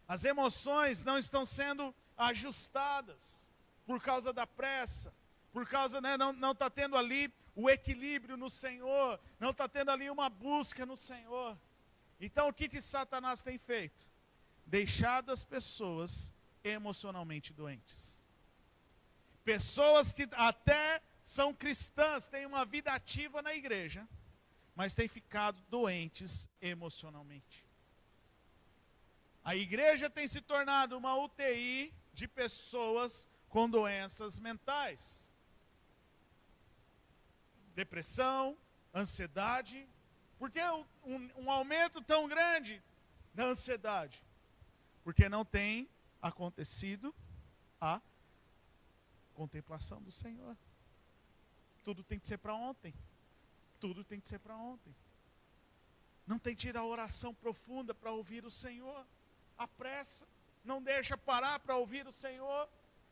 A: As emoções não estão sendo ajustadas por causa da pressa, por causa, né, não está tendo ali o equilíbrio no Senhor, não está tendo ali uma busca no Senhor. Então o que Satanás tem feito? Deixado as pessoas emocionalmente doentes. Pessoas que até são cristãs, têm uma vida ativa na igreja, mas têm ficado doentes emocionalmente. A igreja tem se tornado uma UTI de pessoas com doenças mentais. Depressão, ansiedade. Por que um aumento tão grande da ansiedade? Porque não tem acontecido a contemplação do Senhor. Tudo tem que ser para ontem. Tudo tem que ser para ontem. Não tem tido a oração profunda para ouvir o Senhor. A pressa não deixa parar para ouvir o Senhor,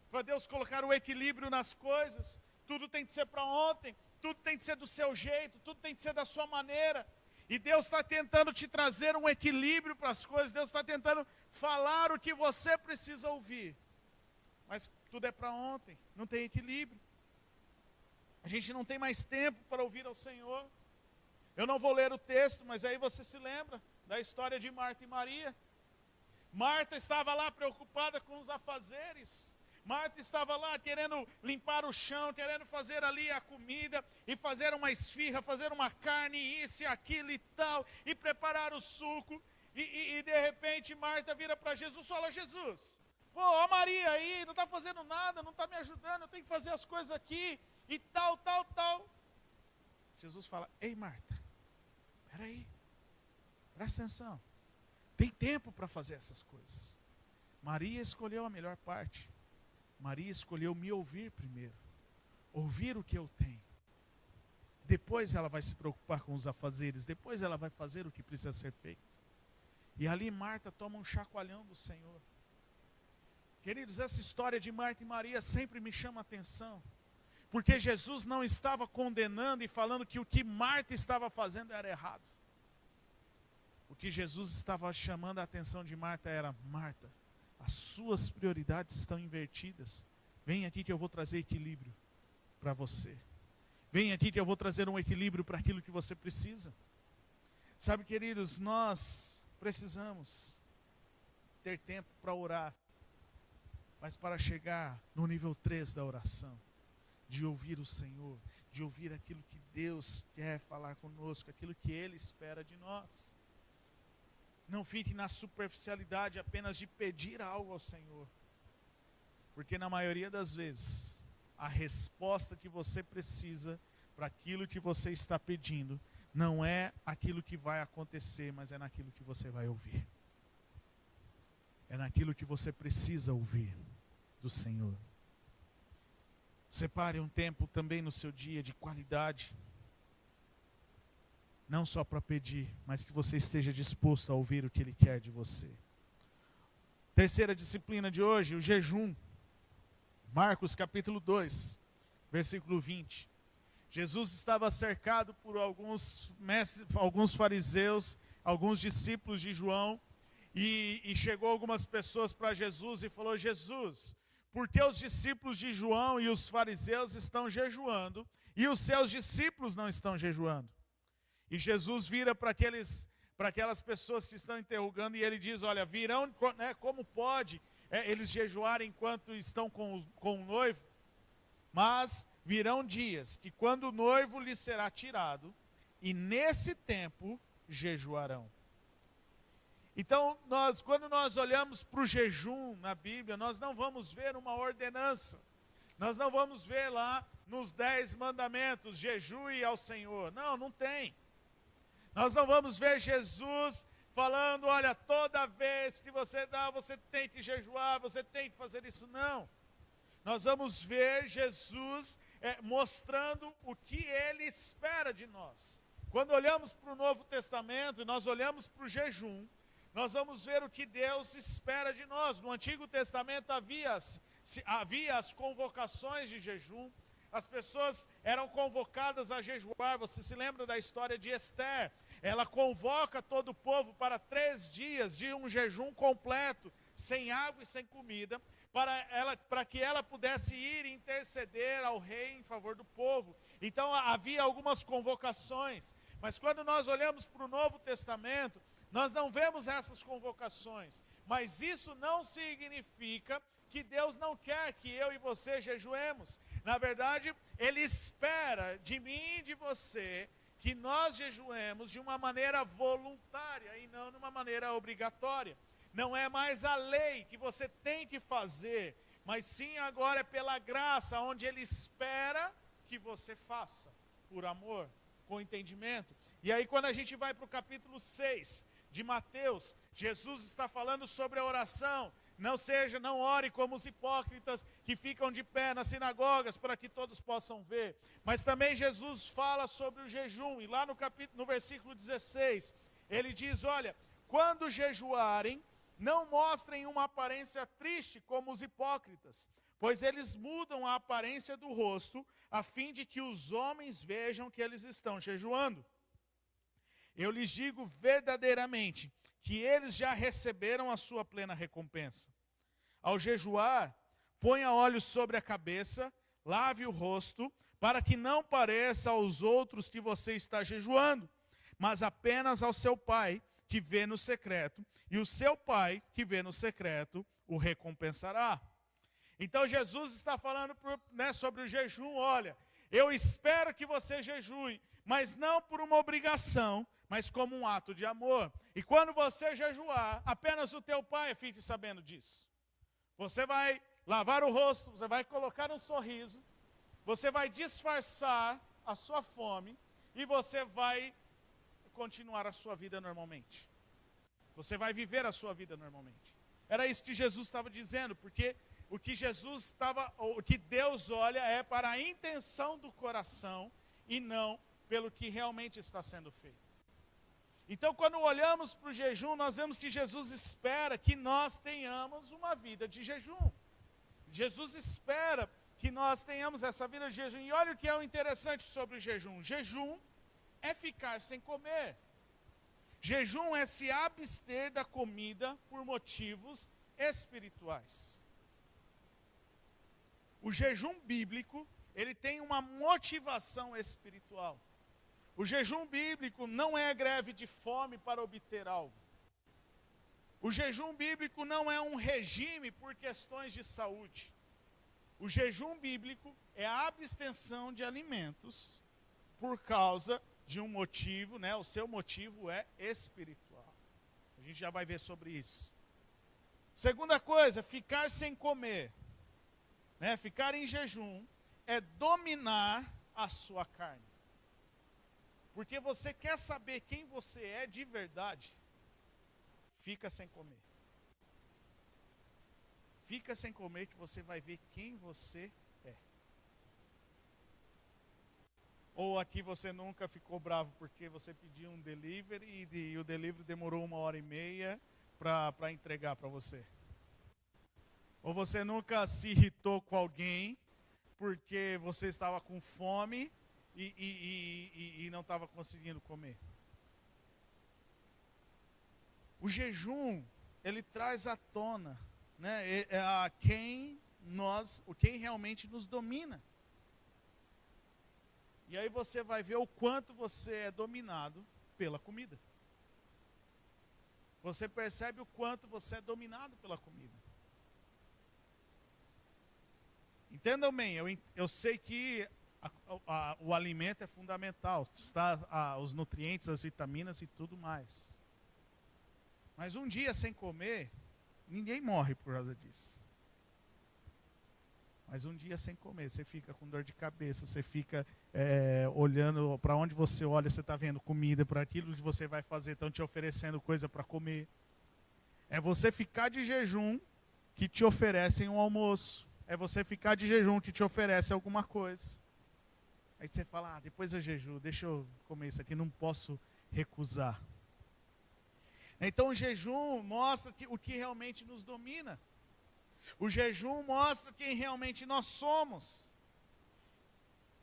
A: para Deus colocar o equilíbrio nas coisas. Tudo tem que ser para ontem, tudo tem que ser do seu jeito, tudo tem que ser da sua maneira. E Deus está tentando te trazer um equilíbrio para as coisas, Deus está tentando falar o que você precisa ouvir. Mas tudo é para ontem, não tem equilíbrio. A gente não tem mais tempo para ouvir ao Senhor. Eu não vou ler o texto, mas aí você se lembra da história de Marta e Maria. Marta estava lá preocupada com os afazeres. Marta estava lá querendo limpar o chão, querendo fazer ali a comida, e fazer uma esfirra, fazer uma carne, isso e aquilo e tal, e preparar o suco. E de repente Marta vira para Jesus e fala: Jesus, pô, a Maria aí não está fazendo nada, não está me ajudando, eu tenho que fazer as coisas aqui, e tal. Jesus fala: ei Marta, peraí, presta atenção. Tem tempo para fazer essas coisas. Maria escolheu a melhor parte. Maria escolheu me ouvir primeiro. Ouvir o que eu tenho. Depois ela vai se preocupar com os afazeres, depois ela vai fazer o que precisa ser feito. E ali Marta toma um chacoalhão do Senhor. Queridos, essa história de Marta e Maria sempre me chama a atenção, porque Jesus não estava condenando e falando que o que Marta estava fazendo era errado. O que Jesus estava chamando a atenção de Marta era: Marta, as suas prioridades estão invertidas. Vem aqui que eu vou trazer equilíbrio para você. Vem aqui que eu vou trazer um equilíbrio para aquilo que você precisa. Sabe, queridos, nós precisamos ter tempo para orar, mas para chegar no nível 3 da oração, de ouvir o Senhor, de ouvir aquilo que Deus quer falar conosco, aquilo que Ele espera de nós. Não fique na superficialidade apenas de pedir algo ao Senhor, porque na maioria das vezes, a resposta que você precisa para aquilo que você está pedindo, não é aquilo que vai acontecer, mas é naquilo que você vai ouvir. É naquilo que você precisa ouvir do Senhor. Separe um tempo também no seu dia de qualidade, não só para pedir, mas que você esteja disposto a ouvir o que Ele quer de você. Terceira disciplina de hoje, o jejum. Marcos capítulo 2, versículo 20. Jesus estava cercado por alguns fariseus, alguns discípulos de João, e chegou algumas pessoas para Jesus e falou: Jesus, por que os discípulos de João e os fariseus estão jejuando e os seus discípulos não estão jejuando? E Jesus vira para aquelas pessoas que estão interrogando e ele diz: olha, virão, né, como pode eles jejuarem enquanto estão com o noivo? Mas virão dias que quando o noivo lhes será tirado, e nesse tempo jejuarão. Então, quando nós olhamos para o jejum na Bíblia, nós não vamos ver uma ordenança. Nós não vamos ver lá nos 10 mandamentos, jejue ao Senhor. Não, não tem. Nós não vamos ver Jesus falando: olha, toda vez que você dá, você tem que jejuar, você tem que fazer isso. Não. Nós vamos ver Jesus mostrando o que Ele espera de nós. Quando olhamos para o Novo Testamento e nós olhamos para o jejum, nós vamos ver o que Deus espera de nós. No Antigo Testamento havia as convocações de jejum, as pessoas eram convocadas a jejuar. Você se lembra da história de Esther? Ela convoca todo o povo para 3 dias de um jejum completo, sem água e sem comida, para que ela pudesse ir interceder ao rei em favor do povo. Então havia algumas convocações, mas quando nós olhamos para o Novo Testamento, nós não vemos essas convocações, mas isso não significa que Deus não quer que eu e você jejuemos. Na verdade, Ele espera de mim e de você que nós jejuemos de uma maneira voluntária e não de uma maneira obrigatória. Não é mais a lei que você tem que fazer, mas sim agora é pela graça, onde Ele espera que você faça, por amor, com entendimento. E aí quando a gente vai para o capítulo 6 de Mateus, Jesus está falando sobre a oração. Não ore como os hipócritas que ficam de pé nas sinagogas para que todos possam ver. Mas também Jesus fala sobre o jejum, e lá no versículo 16, ele diz: olha, quando jejuarem, não mostrem uma aparência triste como os hipócritas, pois eles mudam a aparência do rosto, a fim de que os homens vejam que eles estão jejuando. Eu lhes digo verdadeiramente que eles já receberam a sua plena recompensa. Ao jejuar, ponha óleo sobre a cabeça, lave o rosto, para que não pareça aos outros que você está jejuando, mas apenas ao seu Pai que vê no secreto, e o seu Pai que vê no secreto o recompensará. Então Jesus está falando sobre o jejum. Olha, eu espero que você jejue, mas não por uma obrigação, mas como um ato de amor. E quando você jejuar, apenas o teu pai fique sabendo disso. Você vai lavar o rosto, você vai colocar um sorriso, você vai disfarçar a sua fome e você vai continuar a sua vida normalmente. Você vai viver a sua vida normalmente. Era isso que Jesus estava dizendo, porque o que Deus olha é para a intenção do coração e não pelo que realmente está sendo feito. Então, quando olhamos para o jejum, nós vemos que Jesus espera que nós tenhamos uma vida de jejum. Jesus espera que nós tenhamos essa vida de jejum. E olha o que é o interessante sobre o jejum. Jejum é ficar sem comer. Jejum é se abster da comida por motivos espirituais. O jejum bíblico, ele tem uma motivação espiritual. O jejum bíblico não é greve de fome para obter algo. O jejum bíblico não é um regime por questões de saúde. O jejum bíblico é a abstenção de alimentos por causa de um motivo, né? O seu motivo é espiritual. A gente já vai ver sobre isso. Segunda coisa, ficar sem comer, né? Ficar em jejum é dominar a sua carne. Porque você quer saber quem você é de verdade, fica sem comer. Fica sem comer que você vai ver quem você é. Ou aqui você nunca ficou bravo porque você pediu um delivery e o delivery demorou 1h30 para entregar para você. Ou você nunca se irritou com alguém porque você estava com fome e não estava conseguindo comer. O jejum, ele traz à tona, né, quem realmente nos domina. E aí você vai ver o quanto você é dominado pela comida. Você percebe o quanto você é dominado pela comida. Entendam bem, eu sei que o alimento é fundamental, está os nutrientes, as vitaminas e tudo mais. Mas um dia sem comer, ninguém morre por causa disso. Mas um dia sem comer, você fica com dor de cabeça, você fica olhando, para onde você olha, você está vendo comida, para aquilo que você vai fazer, estão te oferecendo coisa para comer. É você ficar de jejum que te oferecem um almoço. É você ficar de jejum que te oferece alguma coisa. Aí você fala, depois eu jejuo, deixa eu comer isso aqui, não posso recusar. Então o jejum mostra o que realmente nos domina. O jejum mostra quem realmente nós somos.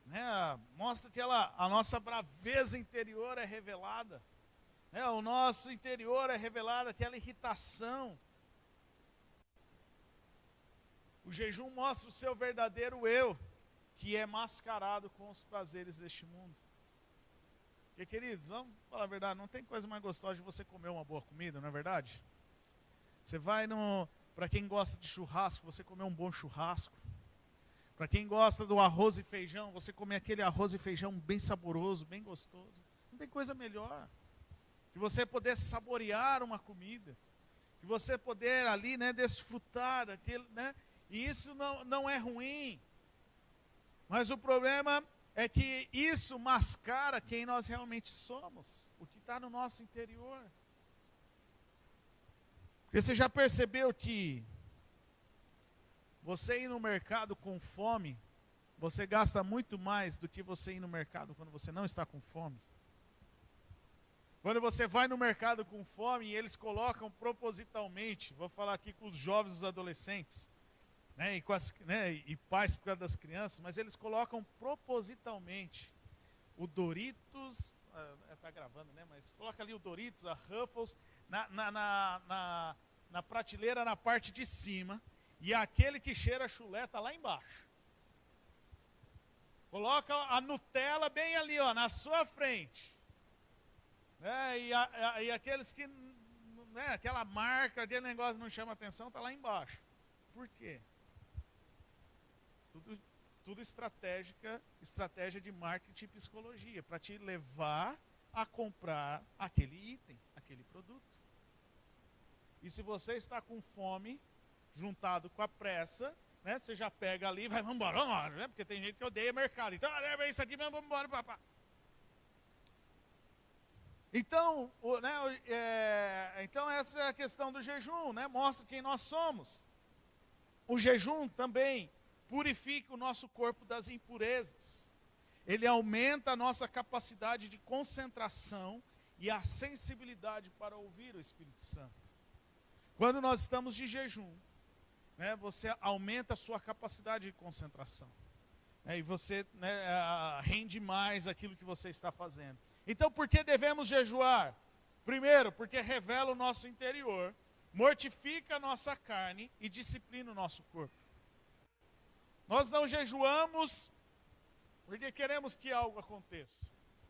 A: Né? Mostra que a nossa braveza interior é revelada. Né? O nosso interior é revelado, aquela irritação. O jejum mostra o seu verdadeiro eu, que é mascarado com os prazeres deste mundo. Porque, queridos, vamos falar a verdade, não tem coisa mais gostosa de você comer uma boa comida, não é verdade? Você vai para quem gosta de churrasco, você comer um bom churrasco. Para quem gosta do arroz e feijão, você comer aquele arroz e feijão bem saboroso, bem gostoso. Não tem coisa melhor que você poder saborear uma comida, que você poder ali, né, desfrutar daquele, né? E isso não é ruim. Mas o problema é que isso mascara quem nós realmente somos, o que está no nosso interior. Porque você já percebeu que você ir no mercado com fome, você gasta muito mais do que você ir no mercado quando você não está com fome? Quando você vai no mercado com fome, eles colocam propositalmente, vou falar aqui com os jovens e os adolescentes, né, e pais por causa das crianças, mas eles colocam propositalmente o Doritos, está gravando, né, mas coloca ali o Doritos, a Ruffles, na prateleira na parte de cima, e aquele que cheira chulé está lá embaixo. Coloca a Nutella bem ali, ó, na sua frente. Né, e aqueles que, né, aquela marca, aquele negócio não chama atenção, está lá embaixo. Por quê? Tudo estratégia de marketing e psicologia, para te levar a comprar aquele item, aquele produto. E se você está com fome, juntado com a pressa, né, você já pega ali e vai, vamos embora, né, porque tem gente que odeia mercado. Então, é isso aqui, vamos embora, papá. Então, então essa é a questão do jejum, né, mostra quem nós somos. O jejum também purifica o nosso corpo das impurezas. ele aumenta a nossa capacidade de concentração e a sensibilidade para ouvir o Espírito Santo. Quando nós estamos de jejum, né, você aumenta a sua capacidade de concentração. E você, né, rende mais aquilo que você está fazendo. Então, por que devemos jejuar? Primeiro, porque revela o nosso interior, mortifica a nossa carne e disciplina o nosso corpo. Nós não jejuamos porque queremos que algo aconteça.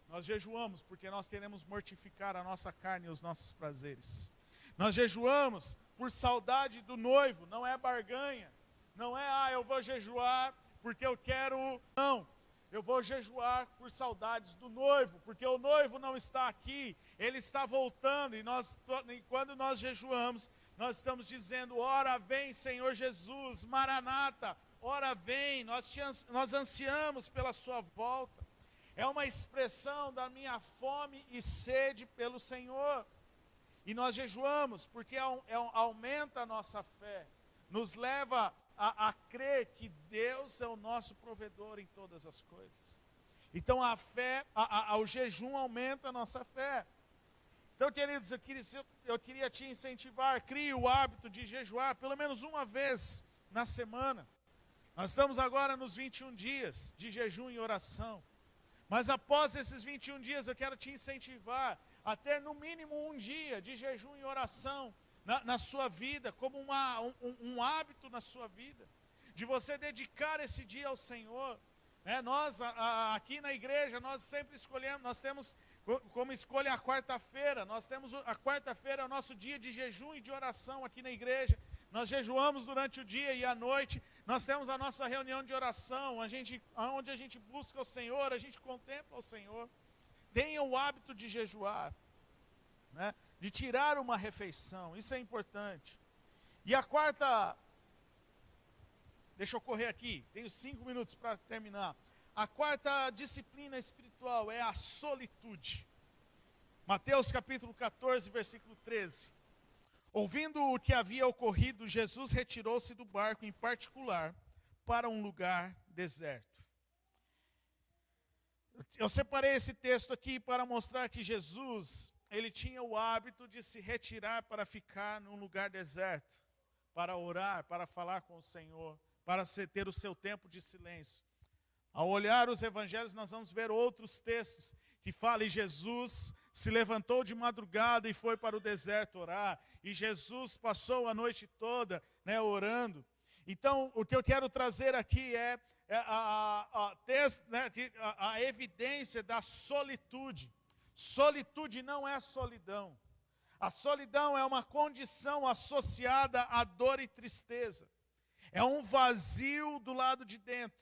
A: Nós jejuamos porque nós queremos mortificar a nossa carne e os nossos prazeres. Nós jejuamos por saudade do noivo, não é barganha. Não é, eu vou jejuar porque eu quero... Não, eu vou jejuar por saudades do noivo, porque o noivo não está aqui, ele está voltando. E quando nós jejuamos, nós estamos dizendo, ora vem Senhor Jesus, Maranata, ora vem, nós ansiamos pela sua volta. É uma expressão da minha fome e sede pelo Senhor. E nós jejuamos porque aumenta a nossa fé, nos leva a crer que Deus é o nosso provedor em todas as coisas. Então a fé, o jejum aumenta a nossa fé. Então, queridos, eu queria te incentivar, crie o hábito de jejuar pelo menos uma vez na semana. Nós estamos agora nos 21 dias de jejum e oração. Mas após esses 21 dias, eu quero te incentivar a ter no mínimo um dia de jejum e oração na sua vida, como um hábito na sua vida, de você dedicar esse dia ao Senhor. Nós, aqui na igreja, nós sempre escolhemos, nós temos como escolha a quarta-feira. Nós temos a quarta-feira, é o nosso dia de jejum e de oração aqui na igreja. Nós jejuamos durante o dia e à noite. Nós temos a nossa reunião de oração, onde a gente busca o Senhor, a gente contempla o Senhor. Tenha o hábito de jejuar, né? De tirar uma refeição, isso é importante. E a quarta, deixa eu correr aqui, tenho 5 minutos para terminar. A quarta disciplina espiritual é a solitude. Mateus capítulo 14, versículo 13. Ouvindo o que havia ocorrido, Jesus retirou-se do barco em particular para um lugar deserto. Eu separei esse texto aqui para mostrar que Jesus, ele tinha o hábito de se retirar para ficar num lugar deserto, para orar, para falar com o Senhor, para ter o seu tempo de silêncio. Ao olhar os evangelhos, nós vamos ver outros textos que falam, e Jesus se levantou de madrugada e foi para o deserto orar, e Jesus passou a noite toda, né, orando. Então, o que eu quero trazer aqui é a evidência da solitude. Solitude não é solidão. A solidão é uma condição associada à dor e tristeza. É um vazio do lado de dentro.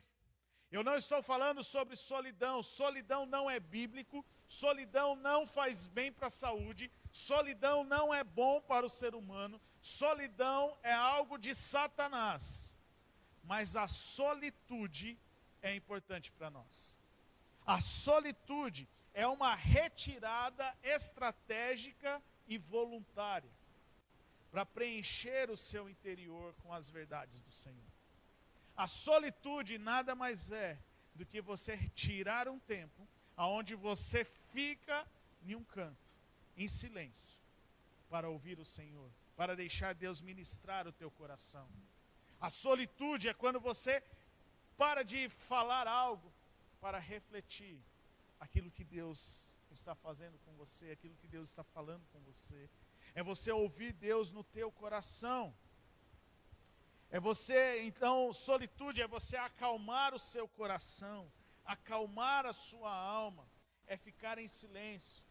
A: Eu não estou falando sobre solidão. Solidão não é bíblico. Solidão não faz bem para a saúde. Solidão não é bom para o ser humano. Solidão é algo de Satanás. Mas a solitude é importante para nós. A solitude é uma retirada estratégica e voluntária para preencher o seu interior com as verdades do Senhor. A solitude nada mais é do que você tirar um tempo onde você fica em um canto, em silêncio, para ouvir o Senhor, para deixar Deus ministrar o teu coração. A solitude é quando você para de falar algo para refletir aquilo que Deus está fazendo com você, aquilo que Deus está falando com você. É você ouvir Deus no teu coração. É você, então, solitude é você acalmar o seu coração, acalmar a sua alma, é ficar em silêncio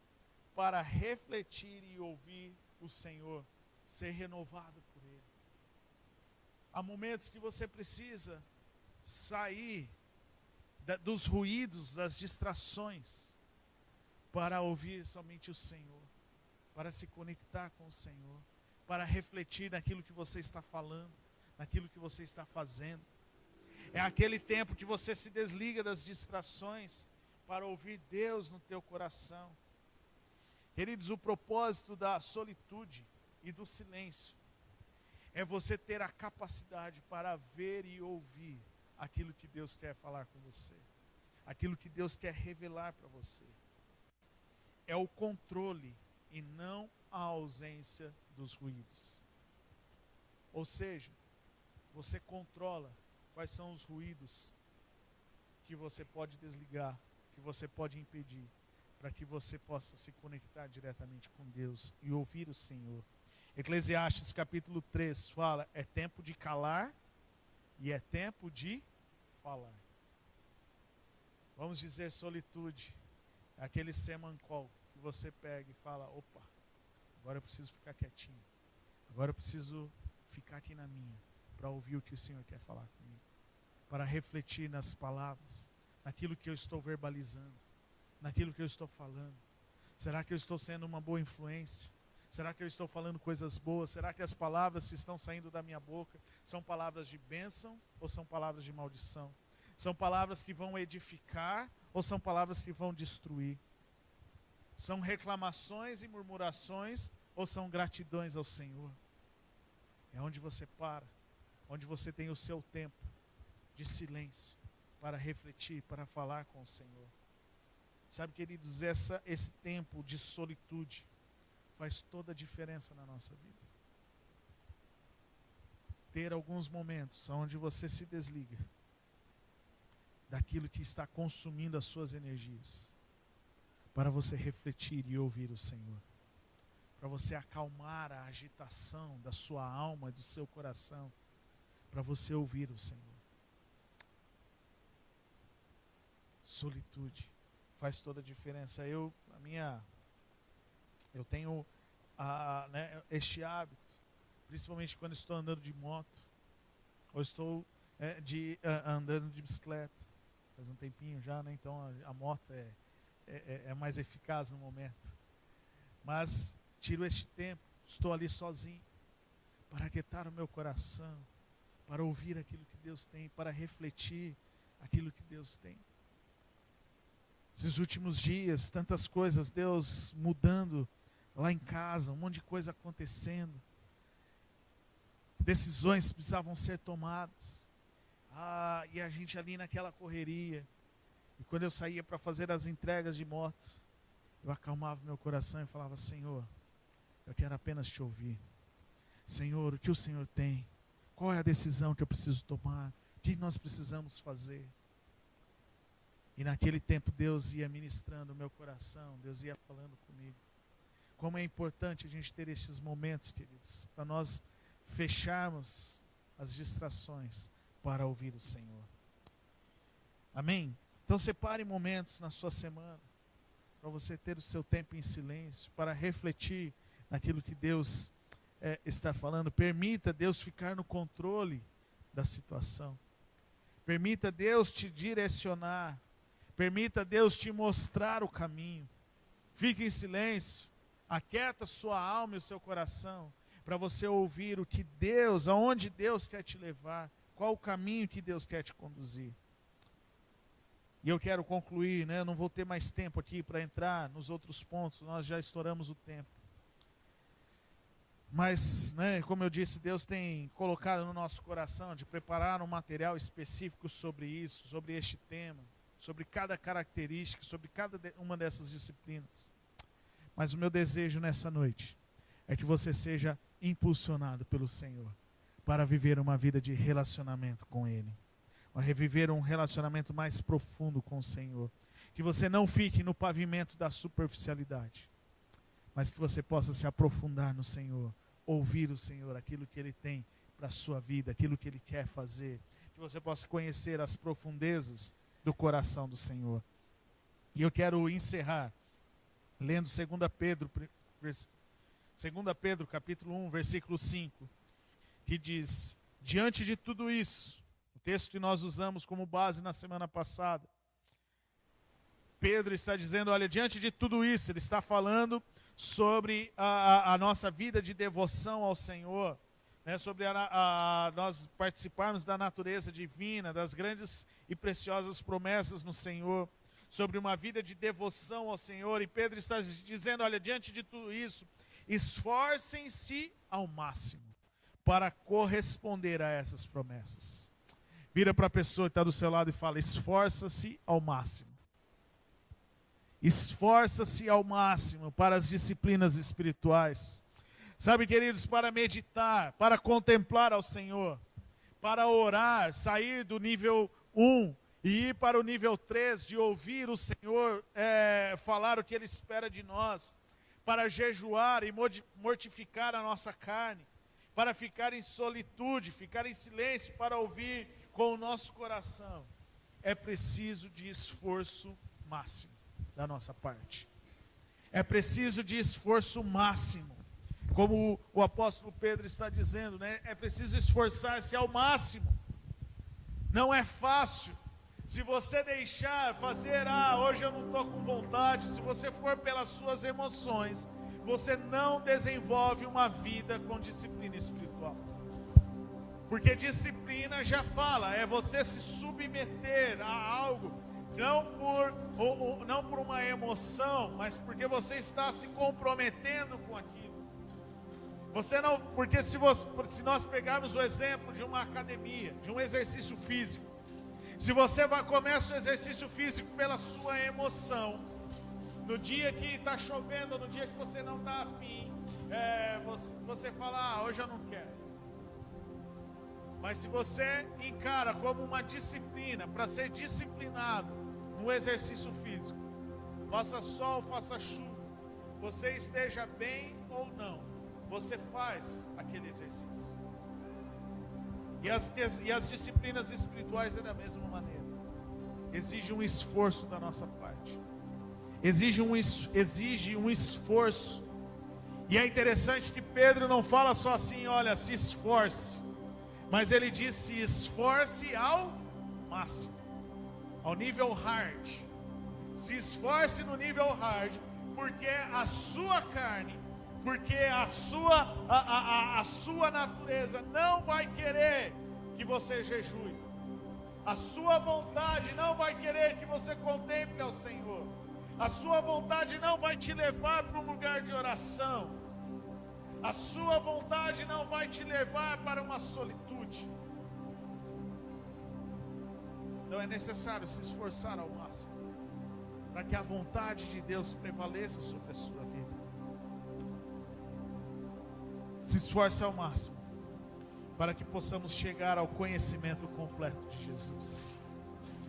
A: para refletir e ouvir o Senhor, ser renovado por Ele. Há momentos que você precisa sair dos ruídos, das distrações, para ouvir somente o Senhor, para se conectar com o Senhor, para refletir naquilo que você está falando, naquilo que você está fazendo. É aquele tempo que você se desliga das distrações para ouvir Deus no teu coração. Queridos, o propósito da solitude e do silêncio é você ter a capacidade para ver e ouvir aquilo que Deus quer falar com você. aquilo que Deus quer revelar para você. É o controle e não a ausência dos ruídos. Ou seja, você controla quais são os ruídos que você pode desligar, que você pode impedir, para que você possa se conectar diretamente com Deus e ouvir o Senhor. Eclesiastes capítulo 3 fala, é tempo de calar e é tempo de falar. Vamos dizer solitude, aquele semancol que você pega e fala, opa, agora eu preciso ficar quietinho, agora eu preciso ficar aqui na minha, para ouvir o que o Senhor quer falar comigo, para refletir nas palavras, naquilo que eu estou verbalizando, naquilo que eu estou falando. Será que eu estou sendo uma boa influência? Será que eu estou falando coisas boas? Será que as palavras que estão saindo da minha boca são palavras de bênção ou são palavras de maldição? São palavras que vão edificar ou são palavras que vão destruir? São reclamações e murmurações ou são gratidões ao Senhor? É onde você para, onde você tem o seu tempo de silêncio para refletir, para falar com o Senhor. Sabe, queridos, esse tempo de solitude faz toda a diferença na nossa vida. Ter alguns momentos onde você se desliga daquilo que está consumindo as suas energias, para você refletir e ouvir o Senhor, para você acalmar a agitação da sua alma e do seu coração, para você ouvir o Senhor. Solitude faz toda a diferença. Eu tenho este hábito, principalmente quando estou andando de moto, ou estou andando de bicicleta. Faz um tempinho já, né? Então a moto é mais eficaz no momento. Mas tiro este tempo, estou ali sozinho, para aquietar o meu coração, para ouvir aquilo que Deus tem, para refletir aquilo que Deus tem. Esses últimos dias, tantas coisas, Deus mudando lá em casa, um monte de coisa acontecendo. Decisões precisavam ser tomadas. E a gente ali naquela correria. E quando eu saía para fazer as entregas de moto, eu acalmava meu coração e falava, Senhor, eu quero apenas te ouvir. Senhor, o que o Senhor tem? Qual é a decisão que eu preciso tomar? O que nós precisamos fazer? E naquele tempo Deus ia ministrando o meu coração, Deus ia falando comigo. Como é importante a gente ter estes momentos, queridos, para nós fecharmos as distrações para ouvir o Senhor. Amém? Então separe momentos na sua semana, para você ter o seu tempo em silêncio, para refletir naquilo que Deus está falando. Permita Deus ficar no controle da situação. Permita Deus te direcionar. Permita Deus te mostrar o caminho. Fique em silêncio, aquieta sua alma e o seu coração, para você ouvir o que Deus, aonde Deus quer te levar, qual o caminho que Deus quer te conduzir. E eu quero concluir, né? Eu não vou ter mais tempo aqui para entrar nos outros pontos, nós já estouramos o tempo. Mas, né, como eu disse, Deus tem colocado no nosso coração de preparar um material específico sobre isso, sobre este tema, sobre cada característica, sobre cada uma dessas disciplinas. Mas o meu desejo nessa noite é que você seja impulsionado pelo Senhor para viver uma vida de relacionamento com Ele, para reviver um relacionamento mais profundo com o Senhor. Que você não fique no pavimento da superficialidade, mas que você possa se aprofundar no Senhor, ouvir o Senhor, aquilo que Ele tem para a sua vida, aquilo que Ele quer fazer. Que você possa conhecer as profundezas do coração do Senhor. E eu quero encerrar lendo 2 Pedro capítulo 1, versículo 5, que diz, diante de tudo isso, o texto que nós usamos como base na semana passada, Pedro está dizendo, olha, diante de tudo isso, ele está falando sobre a nossa vida de devoção ao Senhor, né, sobre nós participarmos da natureza divina, das grandes e preciosas promessas no Senhor, sobre uma vida de devoção ao Senhor. E Pedro está dizendo, olha, diante de tudo isso, esforcem-se ao máximo para corresponder a essas promessas. Vira para a pessoa que está do seu lado e fala: esforça-se ao máximo. Esforça-se ao máximo para as disciplinas espirituais. Sabe, queridos, para meditar, para contemplar ao Senhor, para orar, sair do nível 1 e ir para o nível 3, de ouvir o Senhor falar o que Ele espera de nós, para jejuar e mortificar a nossa carne, para ficar em solitude, ficar em silêncio, para ouvir com o nosso coração. É preciso de esforço máximo da nossa parte. É preciso de esforço máximo. Como o apóstolo Pedro está dizendo, né? É preciso esforçar-se ao máximo. Não é fácil. Se você deixar fazer, hoje eu não estou com vontade, se você for pelas suas emoções, você não desenvolve uma vida com disciplina espiritual. Porque disciplina já fala, é você se submeter a algo, não por uma emoção, mas porque você está se comprometendo com aquilo. Porque se nós pegarmos o exemplo de uma academia, de um exercício físico, se você começa o exercício físico pela sua emoção, no dia que está chovendo, no dia que você não está afim, você fala, hoje eu não quero. Mas se você encara como uma disciplina, para ser disciplinado no exercício físico, faça sol, faça chuva, você esteja bem ou não, você faz aquele exercício. E as disciplinas espirituais é da mesma maneira. Exige um esforço da nossa parte. Exige um esforço. E é interessante que Pedro não fala só assim, olha, se esforce. Mas ele diz, se esforce ao máximo. Ao nível hard. Se esforce no nível hard, porque a sua carne, porque a sua natureza não vai querer que você jejue. A sua vontade não vai querer que você contemple ao Senhor. A sua vontade não vai te levar para um lugar de oração. A sua vontade não vai te levar para uma solitude. Então é necessário se esforçar ao máximo, para que a vontade de Deus prevaleça sobre a sua vida. Se esforce ao máximo, para que possamos chegar ao conhecimento completo de Jesus.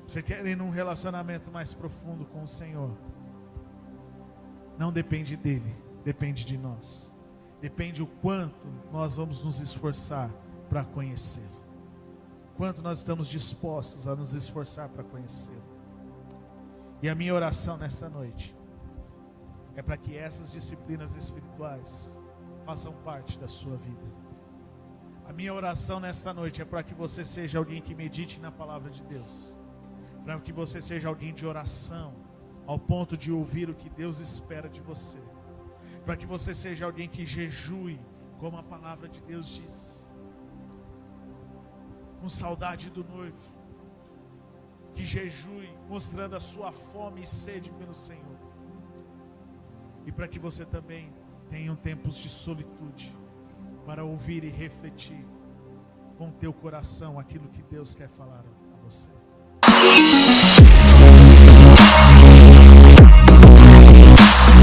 A: Você quer ir num relacionamento mais profundo com o Senhor? Não depende dele, depende de nós. Depende o quanto nós vamos nos esforçar para conhecê-lo. Quanto nós estamos dispostos a nos esforçar para conhecê-lo. E a minha oração nesta noite é para que essas disciplinas espirituais façam parte da sua vida. A minha oração nesta noite é para que você seja alguém que medite na palavra de Deus. Para que você seja alguém de oração, ao ponto de ouvir o que Deus espera de você. Para que você seja alguém que jejue, como a palavra de Deus diz. Com saudade do noivo. Que jejue, mostrando a sua fome e sede pelo Senhor. E para que você também tenha tempos de solitude, para ouvir e refletir com o teu coração aquilo que Deus quer falar a você.